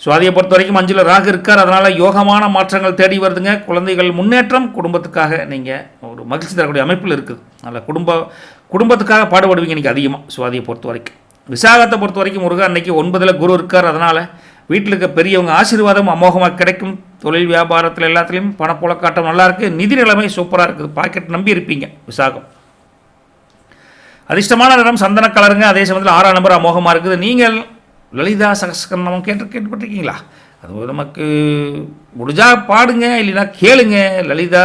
சுவாதியை பொறுத்த வரைக்கும் 5ல் ராகு இருக்கார். அதனால் யோகமான மாற்றங்கள் தேடி வருதுங்க. குழந்தைகள் முன்னேற்றம், குடும்பத்துக்காக நீங்கள் ஒரு மகிழ்ச்சி தரக்கூடிய அமைப்பில் இருக்குது. அதில் குடும்பத்துக்காக பாடுபடுவீங்க இன்றைக்கி அதிகமாக சுவாதியை பொறுத்த வரைக்கும். விசாகத்தை பொறுத்த வரைக்கும் முருகா அன்றைக்கி 9ல் குரு இருக்கார். அதனால் வீட்டில் இருக்க பெரியவங்க ஆசீர்வாதம் அமோகமாக கிடைக்கும். தொழில் வியாபாரத்தில் எல்லாத்துலேயும் பணப்புழக்காட்டம் நல்லாயிருக்கு. நிதி நிலைமை சூப்பராக இருக்குது. பாக்கெட் நம்பி இருப்பீங்க. விசாகம் அதிர்ஷ்டமான நிறம் சந்தன கலருங்க. அதே சமயத்தில் 6ஆம் நம்பர் அமோகமாக இருக்குது. நீங்கள் லலிதா சகஸ்கரநாமம் கேட்டுப்பட்டிருக்கீங்களா? அது நமக்கு முடிஞ்சால் பாடுங்க, இல்லைன்னா கேளுங்க. லலிதா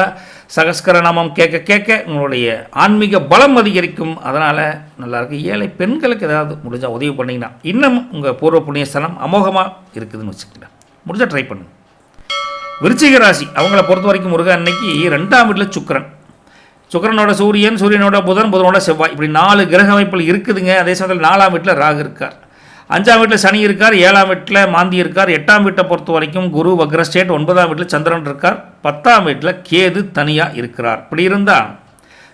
சகஸ்கரநாமம் கேட்க கேட்க உங்களுடைய ஆன்மீக பலம் அதிகரிக்கும். அதனால் நல்லாயிருக்கு. ஏழை பெண்களுக்கு ஏதாவது முடிஞ்சால் உதவி பண்ணிங்கன்னா இன்னும் உங்கள் பூர்வ புண்ணியஸ்தலம் அமோகமாக இருக்குதுன்னு வச்சுக்கலாம். முடிஞ்சால் ட்ரை பண்ணுங்க. விருச்சிக ராசி அவங்கள பொறுத்த வரைக்கும் முருகன் அன்னைக்கு 2ஆம் வீட்டில் சுக்கிரன், சுக்கிரனோட சூரியன், சூரியனோட புதன், புதனோட செவ்வாய், இப்படி 4 கிரக அமைப்பில் இருக்குதுங்க. அதே சமயத்தில் 4ஆம் வீட்டில் ராகு இருக்கார், 5ஆம் வீட்டில் சனி இருக்கார், 7ஆம் வீட்டில் மாந்தி இருக்கார், 8ஆம் வீட்டை பொறுத்த வரைக்கும் குரு வக்ரஸ்டேட், 9ஆம் வீட்டில் சந்திரன் இருக்கார், 10ஆம் வீட்டில் கேது தனியாக இருக்கிறார். இப்படி இருந்தால்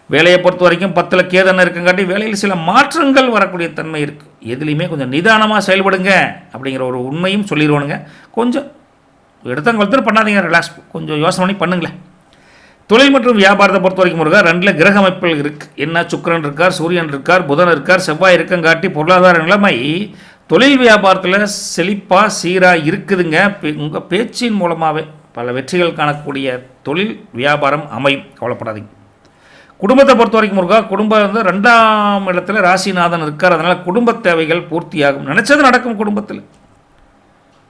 வேலையை பொறுத்த வரைக்கும் 10ல் கேதன்னு இருக்குங்காட்டி வேலையில் சில மாற்றங்கள் வரக்கூடிய தன்மை இருக்குது. எதுலேயுமே கொஞ்சம் நிதானமாக செயல்படுங்க அப்படிங்கிற ஒரு உண்மையும் சொல்லிடுவானுங்க. கொஞ்சம் எடுத்தங்கொடுத்துட்டு பண்ணாதீங்க, ரிலாக்ஸ், கொஞ்சம் யோசனை பண்ணி பண்ணுங்களேன். தொழில் மற்றும் வியாபாரத்தை பொறுத்த வரைக்கும் முருகா 2 கிரக அமைப்புகள் இருக்குது. என்ன சுக்கிரன் இருக்கார், சூரியன் இருக்கார், புதன் இருக்கார், செவ்வாய் இருக்கங்காட்டி பொருளாதார நிலைமை தொழில் வியாபாரத்தில் செழிப்பாக சீராக இருக்குதுங்க. உங்கள் பேச்சின் மூலமாகவே பல வெற்றிகள் காணக்கூடிய தொழில் வியாபாரம் அமையும். கவலைப்படாதீங்க. குடும்பத்தை பொறுத்த வரைக்கும் முருகா குடும்பம் வந்து 2ஆம் இடத்துல ராசிநாதன் இருக்கார். அதனால் குடும்ப தேவைகள் பூர்த்தியாகும். நினச்சது நடக்கும். குடும்பத்தில்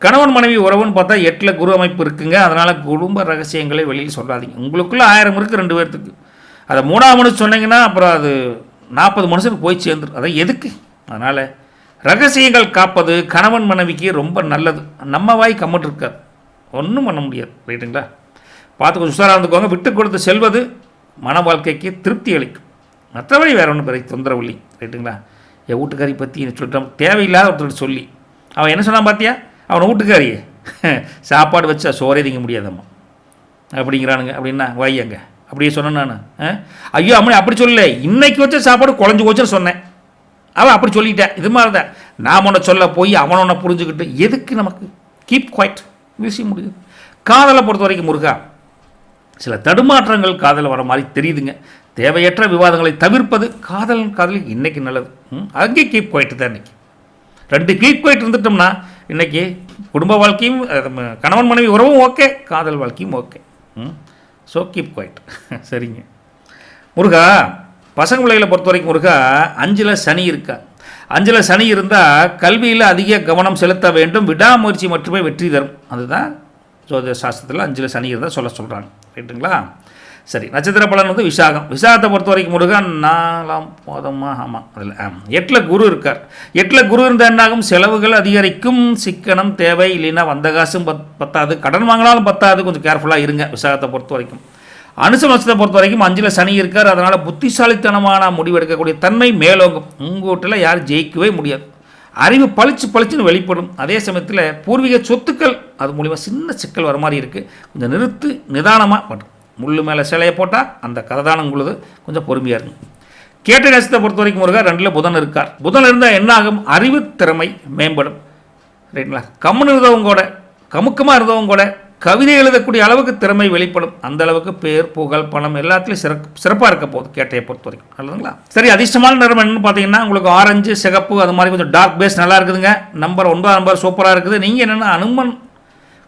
கணவன் மனைவி உறவுன்னு பார்த்தா 8ல் குரு அமைப்பு இருக்குங்க. அதனால் குடும்ப ரகசியங்களை வெளியில் சொல்லாதீங்க. உங்களுக்குள்ளே 1000 இருக்குது 2 பேர்த்துக்கு. அதை 3ஆம் மனுஷன் சொன்னீங்கன்னா அப்புறம் அது 40 மனுஷனுக்கு போய் சேர்ந்துடும். அதை எதுக்கு? அதனால் ரகசியங்கள் காப்பது கணவன் மனைவிக்கு ரொம்ப நல்லது. நம்ம வாய் கம்மிட்டு இருக்காது, ஒன்றும் பண்ண முடியாது. ரைட்டுங்களா? பார்த்து கொஞ்சம் உஷாராக இருந்துக்கோங்க. விட்டு கொடுத்து செல்வது மன வாழ்க்கைக்கு திருப்தி அளிக்கும். மற்றபடி வேறு ஒன்றும் பெரிய தொந்தரவு இல்லை. ரைட்டுங்களா? என் வீட்டுக்காரி பற்றி சொல்லிட்டோம் தேவையில்லாத ஒருத்தர் சொல்லி அவன் என்ன சொன்னான் பார்த்தியா? அவனை வீட்டுக்காரியே சாப்பாடு வச்சா சோறே திங்க முடியாதம்மா அப்படிங்கிறானுங்க. அப்படின்னா வையங்க அப்படியே சொன்னேன் நான். ஐயோ அம்மனி அப்படி சொல்லலை, இன்னைக்கு வச்ச சாப்பாடு குழஞ்சி போச்சுன்னு சொன்னேன். அவன் அப்படி சொல்லிட்டேன். இது மாதிரி தான் நாம் ஒன்றை சொல்ல போய் அவனொன்னை புரிஞ்சுக்கிட்டு எதுக்கு நமக்கு? கீப் குவைட், விஷயம் முடியுது. காதலை பொறுத்த வரைக்கும் முருகா சில தடுமாற்றங்கள் காதல் வர மாதிரி தெரியுதுங்க. தேவையற்ற விவாதங்களை தவிர்ப்பது காதல் இன்றைக்கி நல்லது. அங்கே கீப் குவைட்டு தான். இன்றைக்கி 2 கீப் குவைட் இருந்துட்டோம்னா இன்றைக்கி குடும்ப வாழ்க்கையும் கணவன் மனைவி உறவும் ஓகே, காதல் வாழ்க்கையும் ஓகே. So keep quiet. சரிங்க முருகா. பசங்க பிள்ளைகளை பொறுத்த வரைக்கும் முருகா 5ல் சனி இருக்கா. 5ல் சனி இருந்தால் கல்வியில் அதிக கவனம் செலுத்த வேண்டும். விடாமுயற்சி மட்டுமே வெற்றி தரும். அதுதான் ஜோதிட சாஸ்திரத்தில் 5ல் சனி இருந்தால் சொல்கிறாங்க. ரைட்டுங்களா? சரி, நட்சத்திர பலன் வந்து விசாகம். விசாகத்தை பொறுத்த வரைக்கும் முருகன் 4ஆம் பாதமாக ஆமாம் அதில் 8ல் குரு இருக்கார். 8ல் குரு இருந்தால் என்னாகும்? செலவுகள் அதிகரிக்கும். சிக்கனம் தேவை, இல்லைன்னா வந்த காசும் பத்தாது, கடன் வாங்கினாலும் பத்தாது. கொஞ்சம் கேர்ஃபுல்லாக இருங்க விசாகத்தை பொறுத்த வரைக்கும். அனுச நட்சத்திரத்தை பொறுத்த வரைக்கும் 5ல் சனி இருக்கார். அதனால் புத்திசாலித்தனமான முடிவு எடுக்கக்கூடிய தன்மை மேலோங்கும். உங்கள் வீட்டில் யாரும் ஜெயிக்கவே முடியாது. அறிவு பளிச்சுன்னு வெளிப்படும். அதே சமயத்தில் பூர்வீக சொத்துக்கள் அது மூலிமா சின்ன சிக்கல் வர மாதிரி இருக்குது. கொஞ்சம் நிறுத்து, நிதானமாக பண்ணும். முள்ளு மேலே சிலையை போட்டால் அந்த கதைதானம் உங்களுது. கொஞ்சம் பொறுமையாக இருக்கும். கேட்ட நட்சத்திரத்தை பொறுத்த வரைக்கும் முருகா 2ல் புதன் இருக்கார். புதன் இருந்தால் என்ன ஆகும்? அறிவு திறமை மேம்படும். ரைட்டுங்களா? கம்முன்னு இருந்தவங்க கூட, கமுக்கமாக இருந்தவங்க கூட கவிதை எழுதக்கூடிய அளவுக்கு திறமை வெளிப்படும். அந்த அளவுக்கு பேர், புகழ், பணம் எல்லாத்துலேயும் சிறப்பாக இருக்க போகுது கேட்டையை பொறுத்த வரைக்கும். நல்லதுங்களா? சரி, அதிர்ஷ்டமான நிறம் என்னன்னு பார்த்தீங்கன்னா உங்களுக்கு ஆரஞ்சு, சிகப்பு, அது மாதிரி கொஞ்சம் டார்க் பேஸ் நல்லா இருக்குதுங்க. நம்பர் 9ஆம் நம்பர் சூப்பராக இருக்குது. நீங்கள் என்னென்னா அனுமன்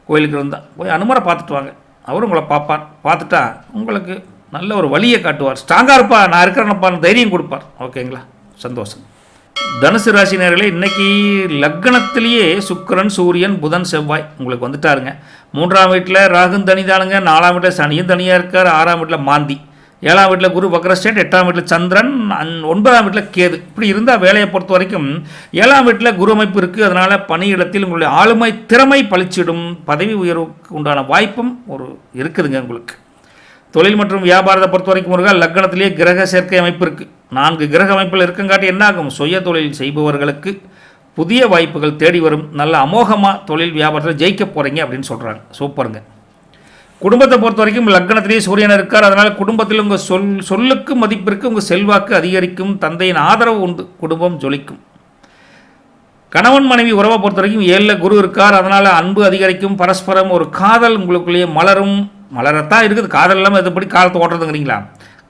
கோயிலுக்கு இருந்தால் போய் அனுமரை பார்த்துட்டு வாங்க. அவரும் உங்களை பார்ப்பார். பார்த்துட்டா உங்களுக்கு நல்ல ஒரு வழியை காட்டுவார். ஸ்ட்ராங்காக இருப்பா, நான் இருக்கிறேன்னப்பான்னு தைரியம் கொடுப்பார். ஓகேங்களா? சந்தோஷம். தனுசு ராசி நேயர்களே, இன்றைக்கி லக்னத்திலேயே சுக்கிரன், சூரியன், புதன், செவ்வாய் உங்களுக்கு வந்துட்டாருங்க. 3ஆம் வீட்டில் ராகுன் தனிதானுங்க. 4ஆம் வீட்டில் சனியும் தனியாக இருக்கார். 6ஆம் வீட்டில் மாந்தி, 7ஆம் வீட்டில் குரு வக்ரஸ்டேட், 8ஆம் வீட்டில் சந்திரன், 9ஆம் வீட்டில் கேது. இப்படி இருந்தால் வேலையை பொறுத்த வரைக்கும் 7ஆம் வீட்டில் குரு அமைப்பு இருக்குது. அதனால் பணியிடத்தில் உங்களுடைய ஆளுமை திறமை பளிச்சிடும். பதவி உயர்வுக்கு உண்டான வாய்ப்பும் ஒரு இருக்குதுங்க உங்களுக்கு. தொழில் மற்றும் வியாபாரத்தை பொறுத்த வரைக்கும் முருகா லக்னத்திலேயே கிரக சேர்க்கை அமைப்பு இருக்குது. 4 கிரக அமைப்பில் இருக்குங்காட்டி என்ன ஆகும்? சுய தொழில் செய்பவர்களுக்கு புதிய வாய்ப்புகள் தேடி வரும். நல்ல அமோகமாக தொழில் வியாபாரத்தில் ஜெயிக்க போகிறீங்க அப்படின்னு சொல்கிறாங்க. சூப்பருங்க. குடும்பத்தை பொறுத்த வரைக்கும் லக்னத்திலேயே சூரியன் இருக்கார். அதனால் குடும்பத்தில் உங்கள் சொல்லுக்கு மதிப்பிற்கு உங்கள் செல்வாக்கு அதிகரிக்கும். தந்தையின் ஆதரவு உண்டு. குடும்பம் ஜொலிக்கும். கணவன் மனைவி உறவை பொறுத்த வரைக்கும் 7ல் குரு இருக்கார். அதனால் அன்பு அதிகரிக்கும். பரஸ்பரம் ஒரு காதல் உங்களுக்குள்ளேயே மலரும். மலரத்தான் இருக்குது. காதல் இல்லாமல் எதுபடி காலத்தை ஓட்டுறதுங்கிறீங்களா?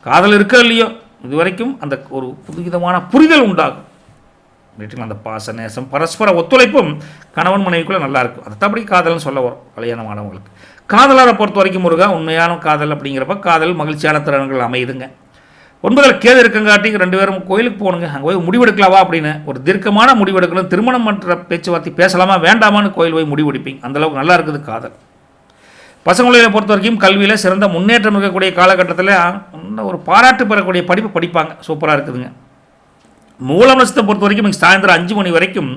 காதல் இருக்கோ இல்லையோ இது வரைக்கும் அந்த ஒரு புதுவிதமான புரிதல் உண்டாகும். ரைட்டுங்களா? அந்த பாச நேசம் பரஸ்பர ஒத்துழைப்பும் கணவன் மனைவிக்குள்ளே நல்லாயிருக்கும். அதைத்தபடி காதல்னு சொல்ல வரும் கல்யாணமானவங்களுக்கு. காதலரை பொறுத்த வரைக்கும் முருகா உண்மையான காதல் அப்படிங்கிறப்ப காதல் மகிழ்ச்சியான திறன்கள் அமையுதுங்க. 9ல் கேது இருக்கங்காட்டி 2 பேரும் கோயிலுக்கு போகணுங்க. அங்கே போய் முடிவெடுக்கலாவா அப்படின்னு ஒரு தீர்க்கமான முடிவெடுக்கணும். திருமணம் பண்ணுற பேச்சுவார்த்தை பேசலாமா வேண்டாமான்னு கோயில் போய் முடிவெடுப்பீங்க. அந்தளவுக்கு நல்லா இருக்குது காதல். பசங்களை பொறுத்த வரைக்கும் கல்வியில் சிறந்த முன்னேற்றம் இருக்கக்கூடிய காலகட்டத்தில் இன்னும் ஒரு பாராட்டு பெறக்கூடிய படிப்பு படிப்பாங்க. சூப்பராக இருக்குதுங்க. மூலம் நட்சத்திரத்தை பொறுத்த வரைக்கும் இன்றைக்கி சாயந்தரம் 5 மணி வரைக்கும்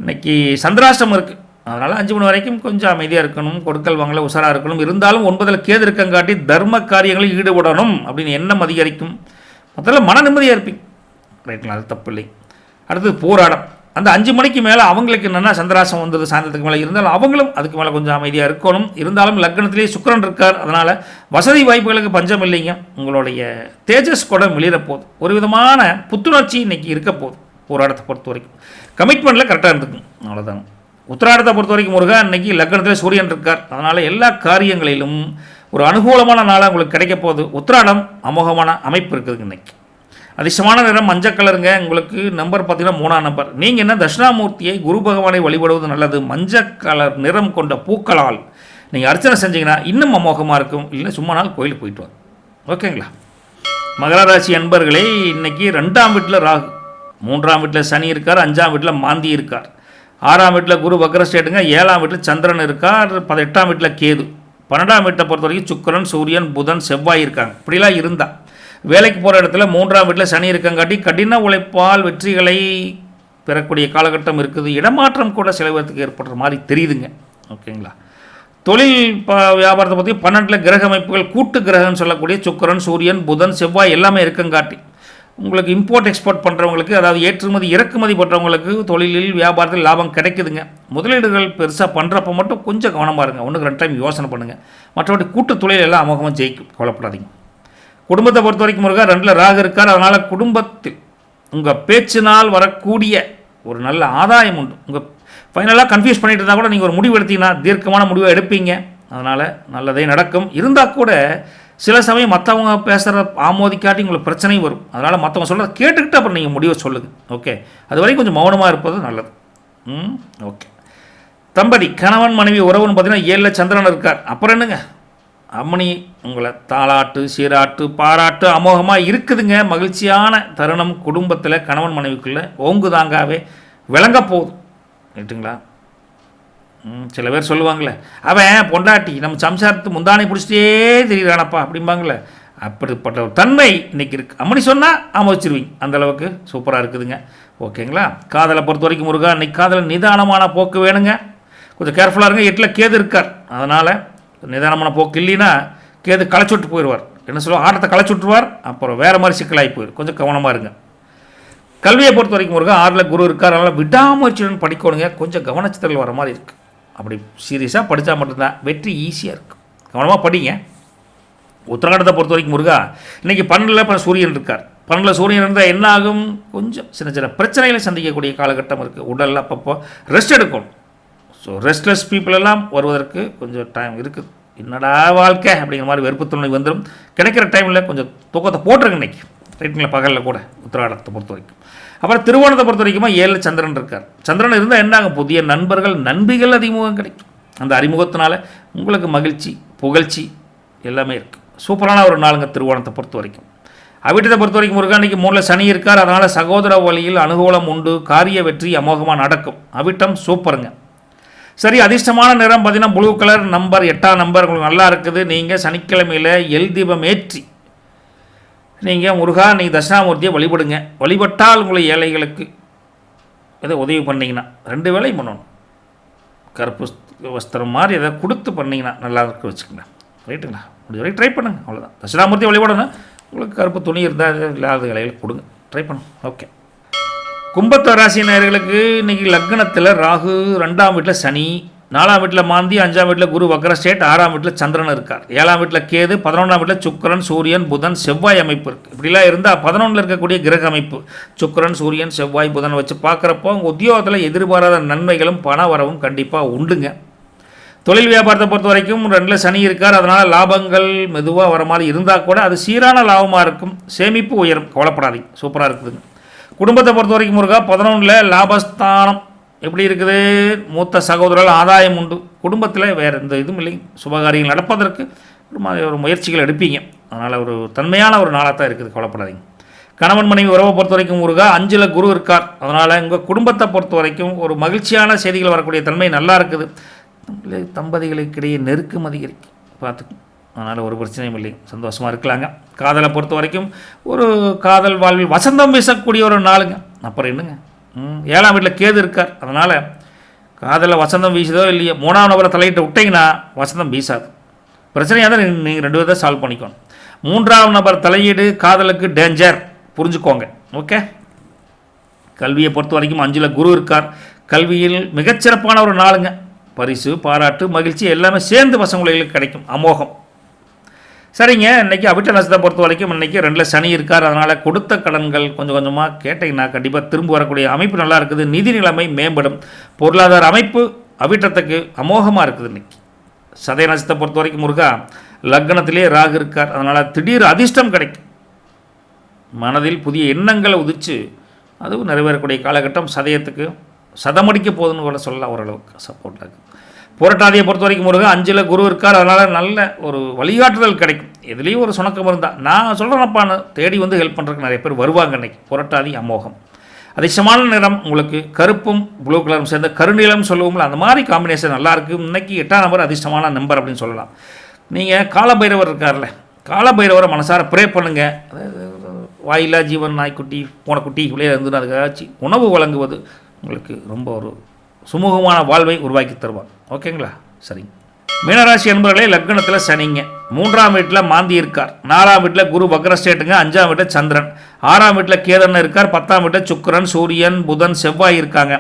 இன்றைக்கி சந்திராஷ்டமம் இருக்குது. அதனால் 5 மணி வரைக்கும் கொஞ்சம் அமைதியாக இருக்கணும், கொடுக்கல் வாங்கல உஷாராக இருக்கணும். இருந்தாலும் 9ல் கேது இருக்கங்காட்டி தர்ம காரியங்களில் ஈடுபடணும் அப்படின்னு எண்ணம் அதிகரிக்கும். முதல்ல மன நிம்மதியாக இருப்பீங்க. ரைட்டுங்களா? அது தப்பு இல்லை. அடுத்தது போராடம். அந்த 5 மணிக்கு மேலே அவங்களுக்கு என்னென்னா சந்திராசம் வந்தது சாயந்தரத்துக்கு மேலே, இருந்தாலும் அவங்களும் அதுக்கு மேலே கொஞ்சம் அமைதியாக இருக்கணும். இருந்தாலும் லக்னத்திலே சுக்கிரன் இருக்கார். அதனால் வசதி வாய்ப்புகளுக்கு பஞ்சம் இல்லைங்க. உங்களுடைய தேஜஸ் கூட வெளியிடப்போகுது. ஒரு விதமான புத்துணர்ச்சி இன்றைக்கி இருக்க போகுது. போராட்டத்தை பொறுத்த வரைக்கும் கமிட்மெண்ட்டில் கரெக்டாக இருந்துக்கும். அவ்வளோதாங்க. உத்திராடத்தை பொறுத்த வரைக்கும் முருகா இன்றைக்கி லக்னத்தில் சூரியன் இருக்கார். அதனால் எல்லா காரியங்களிலும் ஒரு அனுகூலமான நாளாக உங்களுக்கு கிடைக்க போகுது. உத்திராடம் அமோகமான அமைப்பு இருக்குதுங்க. இன்றைக்கி அதிர்ஷ்டமான நிறம் மஞ்சள் கலருங்க. உங்களுக்கு நம்பர் பார்த்தீங்கன்னா 3ஆம் நம்பர். நீங்கள் என்ன தட்சிணாமூர்த்தியை குரு பகவானை வழிபடுவது நல்லது. மஞ்சள் கலர் நிறம் கொண்ட பூக்களால் நீங்கள் அர்ச்சனை செஞ்சீங்கன்னா இன்னும் அமோகமாக இருக்கும். இல்லைன்னா சும்மா நாள் கோயிலுக்கு போயிட்டு வாங்க. ஓகேங்களா? மகர ராசி அன்பர்களே, இன்றைக்கி 2ஆம் வீட்டில் ராகு, 3ஆம் வீட்டில் சனி இருக்கார், 5ஆம் வீட்டில் மாந்தி இருக்கார், 6ஆம் வீட்டில் குரு வக்ர ஸ்டேட்டுங்க, 7ஆம் வீட்டில் சந்திரன் இருக்கார், 8ஆம் வீட்டில் கேது, 12ஆம் வீட்டை பொறுத்த வரைக்கும் சுக்கிரன், சூரியன், புதன், செவ்வாய் இருக்காங்க. இப்படிலாம் இருந்தால் வேலைக்கு போகிற இடத்துல 3ஆம் வீட்டில் சனி இருக்கங்காட்டி கடின உழைப்பால் வெற்றிகளை பெறக்கூடிய காலகட்டம் இருக்குது. இடமாற்றம் கூட சில பேருக்கு ஏற்படுற மாதிரி தெரியுதுங்க. ஓகேங்களா? தொழில் வியாபாரத்தை பற்றி 12ல் கிரக அமைப்புகள் கூட்டு கிரகம்னு சொல்லக்கூடிய சுக்கிரன், சூரியன், புதன், செவ்வாய் எல்லாமே இருக்கங்காட்டி உங்களுக்கு இம்போர்ட் எக்ஸ்போர்ட் பண்ணுறவங்களுக்கு, அதாவது ஏற்றுமதி இறக்குமதி பண்ணுறவங்களுக்கு தொழிலில் வியாபாரத்தில் லாபம் கிடைக்குதுங்க. முதலீடுகள் பெருசாக பண்ணுறப்ப மட்டும் கொஞ்சம் கவனமாக இருங்க. 1க்கு 2 டைம் யோசனை பண்ணுங்கள். மற்றபடி கூட்டு தொழில் எல்லாம் அமோகமாக ஜெயிக்கும். கவலைப்படாதீங்க. குடும்பத்தை பொறுத்த வரைக்கும் முருகா 2ல் ராகு இருக்கார். அதனால் குடும்பத்தில் உங்கள் பேச்சினால் வரக்கூடிய ஒரு நல்ல ஆதாயம் உண்டு. உங்கள் ஃபைனலாக கன்ஃபியூஸ் பண்ணிட்டு இருந்தால் கூட நீங்கள் ஒரு முடிவு எடுத்தீங்கன்னா தீர்க்கமான முடிவை எடுப்பீங்க. அதனால் நல்லதே நடக்கும். இருந்தால் கூட சில சமயம் மற்றவங்க பேசுகிற ஆமோதிக்காட்டி உங்களுக்கு பிரச்சனை வரும். அதனால் மற்றவங்க சொல்கிறத கேட்டுக்கிட்டு அப்புறம் நீங்கள் முடிவை சொல்லுங்கள். ஓகே, அது வரைக்கும் கொஞ்சம் மௌனமாக இருப்பது நல்லது. ஓகே. தம்பதி கணவன் மனைவி உறவுன்னு பார்த்தீங்கன்னா 7ல் சந்திரன் இருக்கார். அப்புறம் என்னங்க, அம்மணி உங்களை தாளாட்டு சீராட்டு பாராட்டு அமோகமாக இருக்குதுங்க. மகிழ்ச்சியான தருணம் குடும்பத்தில் கணவன் மனைவிக்குள்ளே ஓங்குதாங்காவே விளங்க போகுது. ரைட்டுங்களா? சில பேர் சொல்லுவாங்களே, அவன் பொண்டாட்டி நம்ம சம்சாரத்து முந்தானை பிடிச்சிட்டே தெரியுறானப்பா அப்படிம்பாங்களே, அப்படிப்பட்ட ஒரு தன்மை இன்றைக்கி இருக்குது. அம்மனி சொன்னால் ஆமோதிச்சிருவீங்க. அந்தளவுக்கு சூப்பராக இருக்குதுங்க. ஓகேங்களா? காதலை பொறுத்த வரைக்கும் முருகா இன்றைக்கி காதலை நிதானமான போக்கு வேணுங்க. கொஞ்சம் கேர்ஃபுல்லாக இருங்க. 8ல் கேது இருக்கார். அதனால் நிதானமான போக்கு இல்லைன்னா கேது களைச்சுட்டு போயிடுவார். என்ன சொல்லுவார், ஆட்டத்தை களைச்சுட்டுருவார். அப்புறம் வேறு மாதிரி சிக்கலாகி போயிடும். கொஞ்சம் கவனமாக இருங்க. கல்வியை பொறுத்த வரைக்கும் முருகா 6ல் குரு இருக்கார். அதனால் விடாமுயற்சியுடன் படிக்கணுங்க. கொஞ்சம் கவனச்சித்தல் வர மாதிரி இருக்குது. அப்படி சீரியஸாக படித்தா மட்டும்தான் வெற்றி ஈஸியாக இருக்கும். கவனமாக படிங்க. உத்தரகாண்டத்தை பொறுத்த வரைக்கும் முருகா இன்றைக்கி 12ல் இப்போ சூரியன் இருக்கார். 12ல் சூரியன் இருந்தால் என்ன ஆகும், கொஞ்சம் சின்ன சின்ன பிரச்சனைகளை சந்திக்கக்கூடிய காலகட்டம் இருக்குது. உடலில் அப்பப்போ ரெஸ்ட் எடுக்கணும். ஸோ ரெஸ்ட்லெஸ் பீப்புள் எல்லாம் வருவதற்கு கொஞ்சம் டைம் இருக்குது. என்னடா வாழ்க்கை அப்படிங்கிற மாதிரி வெறுப்புத்தன்மை வந்துடும். கிடைக்கிற டைமில் கொஞ்சம் தூக்கத்தை போட்டுருங்க இன்றைக்கி. ரைட்டுங்களா? பகலில் கூட உத்திராடத்தை பொறுத்த வரைக்கும். அப்புறம் திருவோணத்தை பொறுத்த வரைக்கும் 7ல் சந்திரன் இருக்கார். சந்திரன் இருந்தால் என்னாங்க, புதிய நண்பர்கள் நண்பிகள் அறிமுகம் கிடைக்கும். அந்த அறிமுகத்தினால உங்களுக்கு மகிழ்ச்சி புகழ்ச்சி எல்லாமே இருக்குது. சூப்பரான ஒரு நாளுங்க திருவோணத்தை பொறுத்த வரைக்கும். அவிட்டத்தை பொறுத்த வரைக்கும் முருகா இன்றைக்கி 3ல் சனி இருக்கார். அதனால் சகோதர வழியில் அனுகூலம் உண்டு. காரிய வெற்றி அமோகமாக நடக்கும். அவிட்டம் சூப்பருங்க. சரி, அதிர்ஷ்டமான நிறம் பார்த்தீங்கன்னா ப்ளூ கலர். நம்பர் 8ஆம் நம்பர் உங்களுக்கு நல்லா இருக்குது. நீங்கள் சனிக்கிழமையில் எல் தீபம் ஏற்றி நீங்கள் முருகா நீங்கள் தட்சிணாமூர்த்தியை வழிபடுங்க. வழிபட்டால் உங்களை ஏழைகளுக்கு ஏதோ உதவி பண்ணிங்கன்னா 2 வேலையும் பண்ணணும். கருப்பு வஸ்திரம் மாதிரி எதாவது கொடுத்து பண்ணிங்கன்னா நல்லா இருக்கு வச்சுக்கோங்க. ரைட்டுங்களா? முடிஞ்ச வரைக்கும் ட்ரை பண்ணுங்கள். அவ்வளோதான். தட்சிணாமூர்த்தி வழிபடணும். உங்களுக்கு கருப்பு துணி இருந்தால் இல்லாத வேலைகளை கொடுங்க. ட்ரை பண்ணுங்க. ஓகே. கும்பத்து ராசி நேயர்களுக்கு இன்றைக்கி லக்னத்தில் ராகு, 2ஆம் வீட்டில் சனி, 4ஆம் வீட்டில் மாந்தி, 5ஆம் வீட்டில் குரு வக்ர ஸ்டேட், 6ஆம் வீட்டில் சந்திரன் இருக்கார். 7ஆம் வீட்டில் கேது, 11ஆம் வீட்டில் சுக்கிரன், சூரியன், புதன், செவ்வாய் அமைப்பு இருக்குது. இப்படிலாம் இருந்தால் 11ல் இருக்கக்கூடிய கிரக அமைப்பு சுக்கிரன், சூரியன், செவ்வாய், புதன் வச்சு பார்க்குறப்போ உங்கள் உத்தியோகத்தில் எதிர்பாராத நன்மைகளும் பண வரவும் கண்டிப்பாக உண்டுங்க. தொழில் வியாபாரத்தை பொறுத்த வரைக்கும் 2ல் சனி இருக்கார். அதனால் லாபங்கள் மெதுவாக வர மாதிரி இருந்தால் கூட அது சீரான லாபமாக இருக்கும். சேமிப்பு உயரும். கவலைப்படாதீங்க. சூப்பராக இருக்குதுங்க. குடும்பத்தை பொறுத்த வரைக்கும் முருகா 11 லாபஸ்தானம் எப்படி இருக்குது? மூத்த சகோதரர்கள் ஆதாயம் உண்டு. குடும்பத்தில் வேறு எந்த இதுவும் இல்லை. சுபகாரியங்கள் நடப்பதற்கு ஒரு முயற்சிகள் எடுப்பீங்க. அதனால் ஒரு தன்மையான ஒரு நாளாக தான் இருக்குது, கவலைப்படாதீங்க. கணவன் மனைவி உறவை பொறுத்த வரைக்கும் முருகா 5ல் குரு இருக்கார். அதனால் உங்கள் குடும்பத்தை பொறுத்த வரைக்கும் ஒரு மகிழ்ச்சியான செய்திகள் வரக்கூடிய தன்மை நல்லா இருக்குது. தம்பதிகளுக்கிடையே நெருக்கம் அதிகரிக்கும், பார்த்துக்கும். அதனால் ஒரு பிரச்சனையும் இல்லை, சந்தோஷமாக இருக்கலாங்க. காதலை பொறுத்த வரைக்கும் ஒரு காதல் வாழ்வில் வசந்தம் வீசக்கூடிய ஒரு நாளுங்க. அப்புறம் என்னங்க, 7ஆம் வீட்டில் கேது இருக்கார். அதனால் காதலில் வசந்தம் வீசுதோ இல்லையோ 3ஆம் நபரை தலையிட்டு விட்டிங்கன்னா வசந்தம் வீசாது. பிரச்சனையாக தான் நீங்கள் 2 பேர் சால்வ் பண்ணிக்கணும். 3ஆம் நபர் தலையீடு காதலுக்கு டேஞ்சர், புரிஞ்சுக்கோங்க. ஓகே. கல்வியை பொறுத்த வரைக்கும் 5ல் குரு இருக்கார். கல்வியில் மிகச்சிறப்பான ஒரு நாளுங்க. பரிசு, பாராட்டு, மகிழ்ச்சி எல்லாமே சேர்ந்து பசங்களுக்கு கிடைக்கும். அமோகம். சரிங்க. இன்றைக்கி அவிட்ட நட்சத்திரத்தை பொறுத்த வரைக்கும் இன்றைக்கி 2ல் சனி இருக்கார். அதனால் கொடுத்த கடன்கள் கொஞ்சம் கொஞ்சமாக கேட்டிங்கன்னா கண்டிப்பாக திரும்ப வரக்கூடிய அமைப்பு நல்லா இருக்குது. நிதி நிலைமை மேம்படும். பொருளாதார அமைப்பு அவிட்டத்துக்கு அமோகமாக இருக்குது. இன்றைக்கி சதய நட்சத்திரத்தை பொறுத்த வரைக்கும் முருகா லக்னத்திலே ராகு இருக்கார். அதனால் திடீர் அதிர்ஷ்டம் கிடைக்கும். மனதில் புதிய எண்ணங்களை உதிச்சு அதுவும் நிறைவேறக்கூடிய காலகட்டம். சதயத்துக்கு சதமடிக்க போகுதுன்னு கூட சொல்லலாம், ஓரளவுக்கு சப்போர்ட்டாக இருக்குது. புரட்டாதியை பொறுத்த வரைக்கும் முருகா 5ல் குரு இருக்கார். அதனால் நல்ல ஒரு வழிகாட்டுதல் கிடைக்கும். எதுலேயும் ஒரு சுணக்கம் இருந்தால் நான் சொல்கிறேனப்பான்னு தேடி வந்து ஹெல்ப் பண்ணுறதுக்கு நிறைய பேர் வருவாங்க. இன்றைக்கி புரட்டாதி அமோகம். அதிர்ஷ்டமான நிறம் உங்களுக்கு கருப்பும் ப்ளூ கலரும் சேர்ந்த கருநீலம் சொல்லுவோம்ல, அந்த மாதிரி காம்பினேஷன் நல்லாயிருக்கு. இன்றைக்கி 8ஆம் நம்பர் அதிர்ஷ்டமான நம்பர் அப்படின்னு சொல்லலாம். நீங்கள் காலபைரவர் இருக்கார்ல, காலபைரவரை மனசார ப்ரே பண்ணுங்கள். வாயிலா ஜீவன், நாய்க்குட்டி, பூனைக்குட்டி இப்படியே இருந்துன்னு அதுக்காச்சு உணவு வழங்குவது உங்களுக்கு ரொம்ப ஒரு சுமூகமான வாழ்வை உருவாக்கி தருவார். ஓகேங்களா? சரிங்க. மீனராசி என்பவர்களே லக்னத்தில் சனிங்க, 3ஆம் வீட்டில் மாந்தி இருக்கார். 4ஆம் வீட்டில் குரு வக்ரஸ்டேட்டுங்க. 5ஆம் வீட்டில் சந்திரன். 6ஆம் வீட்டில் கேதன் இருக்கார். 10ஆம் வீட்டில் சுக்கிரன், சூரியன், புதன், செவ்வாய் இருக்காங்க.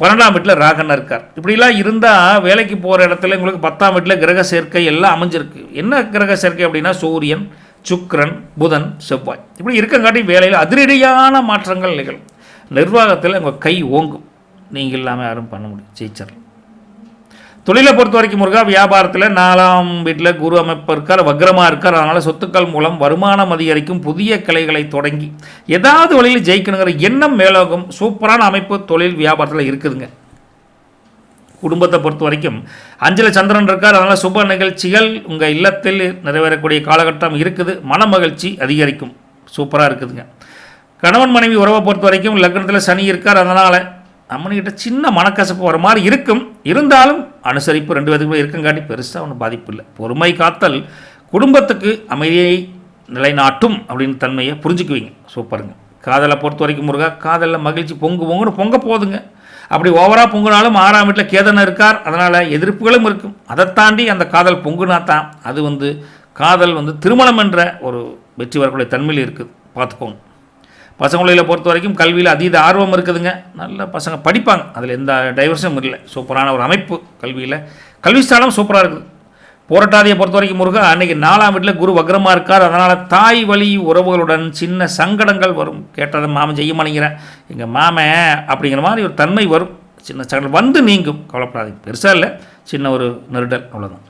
12ஆம் வீட்டில் ராகன் இருக்கார். இப்படிலாம் இருந்தால் வேலைக்கு போகிற இடத்துல உங்களுக்கு 10ஆம் வீட்டில் கிரக சேர்க்கை எல்லாம் அமைஞ்சிருக்கு. என்ன கிரக சேர்க்கை அப்படின்னா சூரியன், சுக்கிரன், புதன், செவ்வாய் இப்படி இருக்கங்காட்டி வேலையில் அதிரடியான மாற்றங்கள் நிகழும். நிர்வாகத்தில் உங்கள் கை ஓங்கும். நீங்கள் இல்லாமல் யாரும் பண்ண முடியும், ஜெயிச்சிடலாம். தொழிலை பொறுத்த வரைக்கும் முருகா வியாபாரத்தில் 4ஆம் வீட்டில் குரு அமைப்பு இருக்கார், வக்ரமாக இருக்கார். அதனால் சொத்துக்கள் மூலம் வருமானம் அதிகரிக்கும். புதிய கிளைகளை தொடங்கி ஏதாவது வழியில் ஜெயிக்கணுங்கிற எண்ணம் மேலோகம். சூப்பரான அமைப்பு தொழில் வியாபாரத்தில் இருக்குதுங்க. குடும்பத்தை பொறுத்த வரைக்கும் 5ல் சந்திரன் இருக்கார். அதனால் சுப நிகழ்ச்சிகள் உங்கள் இல்லத்தில் நிறைவேறக்கூடிய காலகட்டம் இருக்குது. மன மகிழ்ச்சி அதிகரிக்கும். சூப்பராக இருக்குதுங்க. கணவன் மனைவி உறவை பொறுத்த வரைக்கும் லக்னத்தில் சனி இருக்கார். அதனால் அம்மனிக்கிட்ட சின்ன மனக்கசப்பு வர மாதிரி இருக்கும். இருந்தாலும் அனுசரிப்பு 2 பேருக்குமே இருக்குங்காட்டி பெருசாக ஒன்றும் பாதிப்பு இல்லை. பொறுமை காத்தல் குடும்பத்துக்கு அமைதியை நிலைநாட்டும் அப்படின்னு தன்மையை புரிஞ்சுக்குவீங்க. சூப்பருங்க. காதலை பொறுத்த வரைக்கும் முருகா காதலில் மகிழ்ச்சி பொங்குன்னு பொங்க போதுங்க. அப்படி ஓவராக பொங்குனாலும் 6ஆம் வீட்டில் கேதன் இருக்கார். அதனால் எதிர்ப்புகளும் இருக்கும். அதை தாண்டி அந்த காதல் பொங்குனா தான் அது காதல் திருமணம் என்ற ஒரு வெற்றி வரக்கூடிய தன்மையில் இருக்குது. பார்த்துக்கோங்க. பசங்களை பொறுத்த வரைக்கும் கல்வியில் அதீத ஆர்வம் இருக்குதுங்க. நல்ல பசங்க படிப்பாங்க, அதில் எந்த டைவர்ஷனும் இல்லை. சூப்பரான ஒரு அமைப்பு. கல்வி ஸ்தானம் சூப்பராக இருக்குது. போராட்டாதியை பொறுத்த வரைக்கும் முருகா அன்றைக்கி 4ஆம் வீட்டில் குரு வக்ரமாக இருக்கார். அதனால் தாய் வழி உறவுகளுடன் சின்ன சங்கடங்கள் வரும். கேட்டதை மாமன் செய்ய மாட்டேங்கிறேன், எங்கள் மாமன் அப்படிங்கிற மாதிரி ஒரு தன்மை வரும். சின்ன சங்கடம் நீங்கும். கவலைப்படாதீங்க, பெருசாக இல்லை, சின்ன ஒரு நெருடல், அவ்வளோதான்.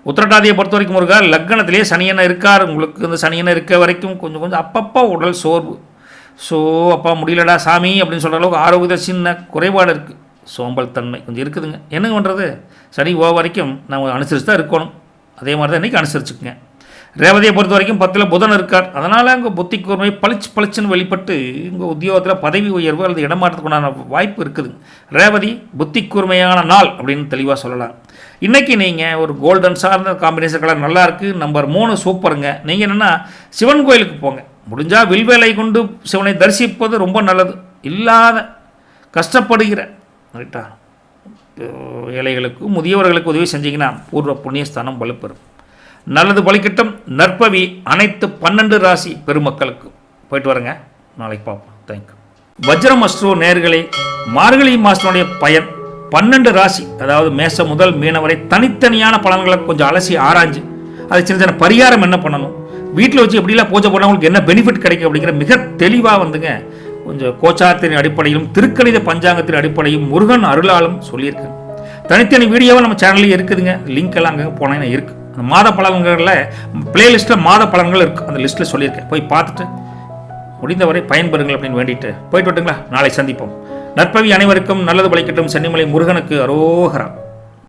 உத்திரட்டாதியை பொறுத்த வரைக்கும் முருகா லக்னத்திலே சனியனை இருக்கார். உங்களுக்கு இந்த சனியனை இருக்க வரைக்கும் கொஞ்சம் அப்பப்போ உடல் சோர்வு. அப்பா முடியலடா சாமி அப்படின்னு சொல்கிற அளவுக்கு ஆரோக்கியத்தில் சின்ன குறைபாடு இருக்குது. சோம்பல் தன்மை கொஞ்சம் இருக்குதுங்க. என்னங்க பண்ணுறது, சனி வரைக்கும் நம்ம அனுசரித்து தான் இருக்கணும். அதே மாதிரி தான் இன்றைக்கி அனுசரிச்சுக்குங்க. ரேவதியை பொறுத்த வரைக்கும் 10ல் புதன் இருக்கார். அதனால் அங்கே புத்தி கூர்மை பளிச்சுன்னு வெளிப்பட்டு இங்கே உத்தியோகத்தில் பதவி உயர்வு அல்லது இடமாற்றத்துக்குண்டான வாய்ப்பு இருக்குதுங்க. ரேவதி புத்தி கூர்மையான நாள் அப்படின்னு தெளிவாக சொல்லலாம். இன்றைக்கி நீங்கள் ஒரு கோல்டன் சார்ந்த காம்பினேஷன் கலர் நல்லா இருக்குது. நம்பர் 3 சூப்பருங்க. நீங்கள் என்னென்னா சிவன் கோயிலுக்கு போங்க. முடிஞ்சால் வில்வேலை கொண்டு சிவனை தரிசிப்பது ரொம்ப நல்லது. இல்லாத கஷ்டப்படுகிற ரைட்டா ஏழைகளுக்கு முதியவர்களுக்கு உதவி செஞ்சிங்கன்னா பூர்வ புண்ணியஸ்தானம் வலுப்பெறும். நல்லது பலிக்கட்டும். நற்பவி அனைத்து 12 ராசி பெருமக்களுக்கு. போயிட்டு வரங்க, நாளைக்கு பார்ப்போம். தேங்க்யூ. வஜ்ரம் அஸ்ட்ரோ நேயர்களே, மார்கழி மாதத்தினுடைய பயன் 12 ராசி, அதாவது மேசம் முதல் மீனம் வரை தனித்தனியான பலன்களை கொஞ்சம் அலசி ஆராய்ஞ்சு அது சின்ன பரிகாரம் என்ன பண்ணணும், வீட்டில் வச்சு எப்படிலாம் பூஜை பண்ணால் உங்களுக்கு என்ன பெனிஃபிட் கிடைக்கும் அப்படிங்கிற மிக தெளிவாக கொஞ்சம் கோச்சாரத்தின் அடிப்படையிலும் திருக்கணித பஞ்சாங்கத்தின் அடிப்படையும் முருகன் அருளாலும் சொல்லியிருக்கேன். தனித்தனி வீடியோவை நம்ம சேனல்லையும் இருக்குதுங்க. லிங்க் எல்லாம் அங்கே போனேன்னா இருக்குது. அந்த மாத பலன்களில் பிளேலிஸ்ட்டில் மாத பலன்கள் இருக்குது. அந்த லிஸ்ட்டில் சொல்லியிருக்கேன். போய் பார்த்துட்டு முடிந்தவரை பயன்பெறுங்கள் அப்படின்னு வேண்டிட்டு போயிட்டு விட்டுங்களா. நாளை சந்திப்போம். நற்பவி அனைவருக்கும் நல்லது பலிக்கட்டும். சென்னிமலை முருகனுக்கு அரோகரா.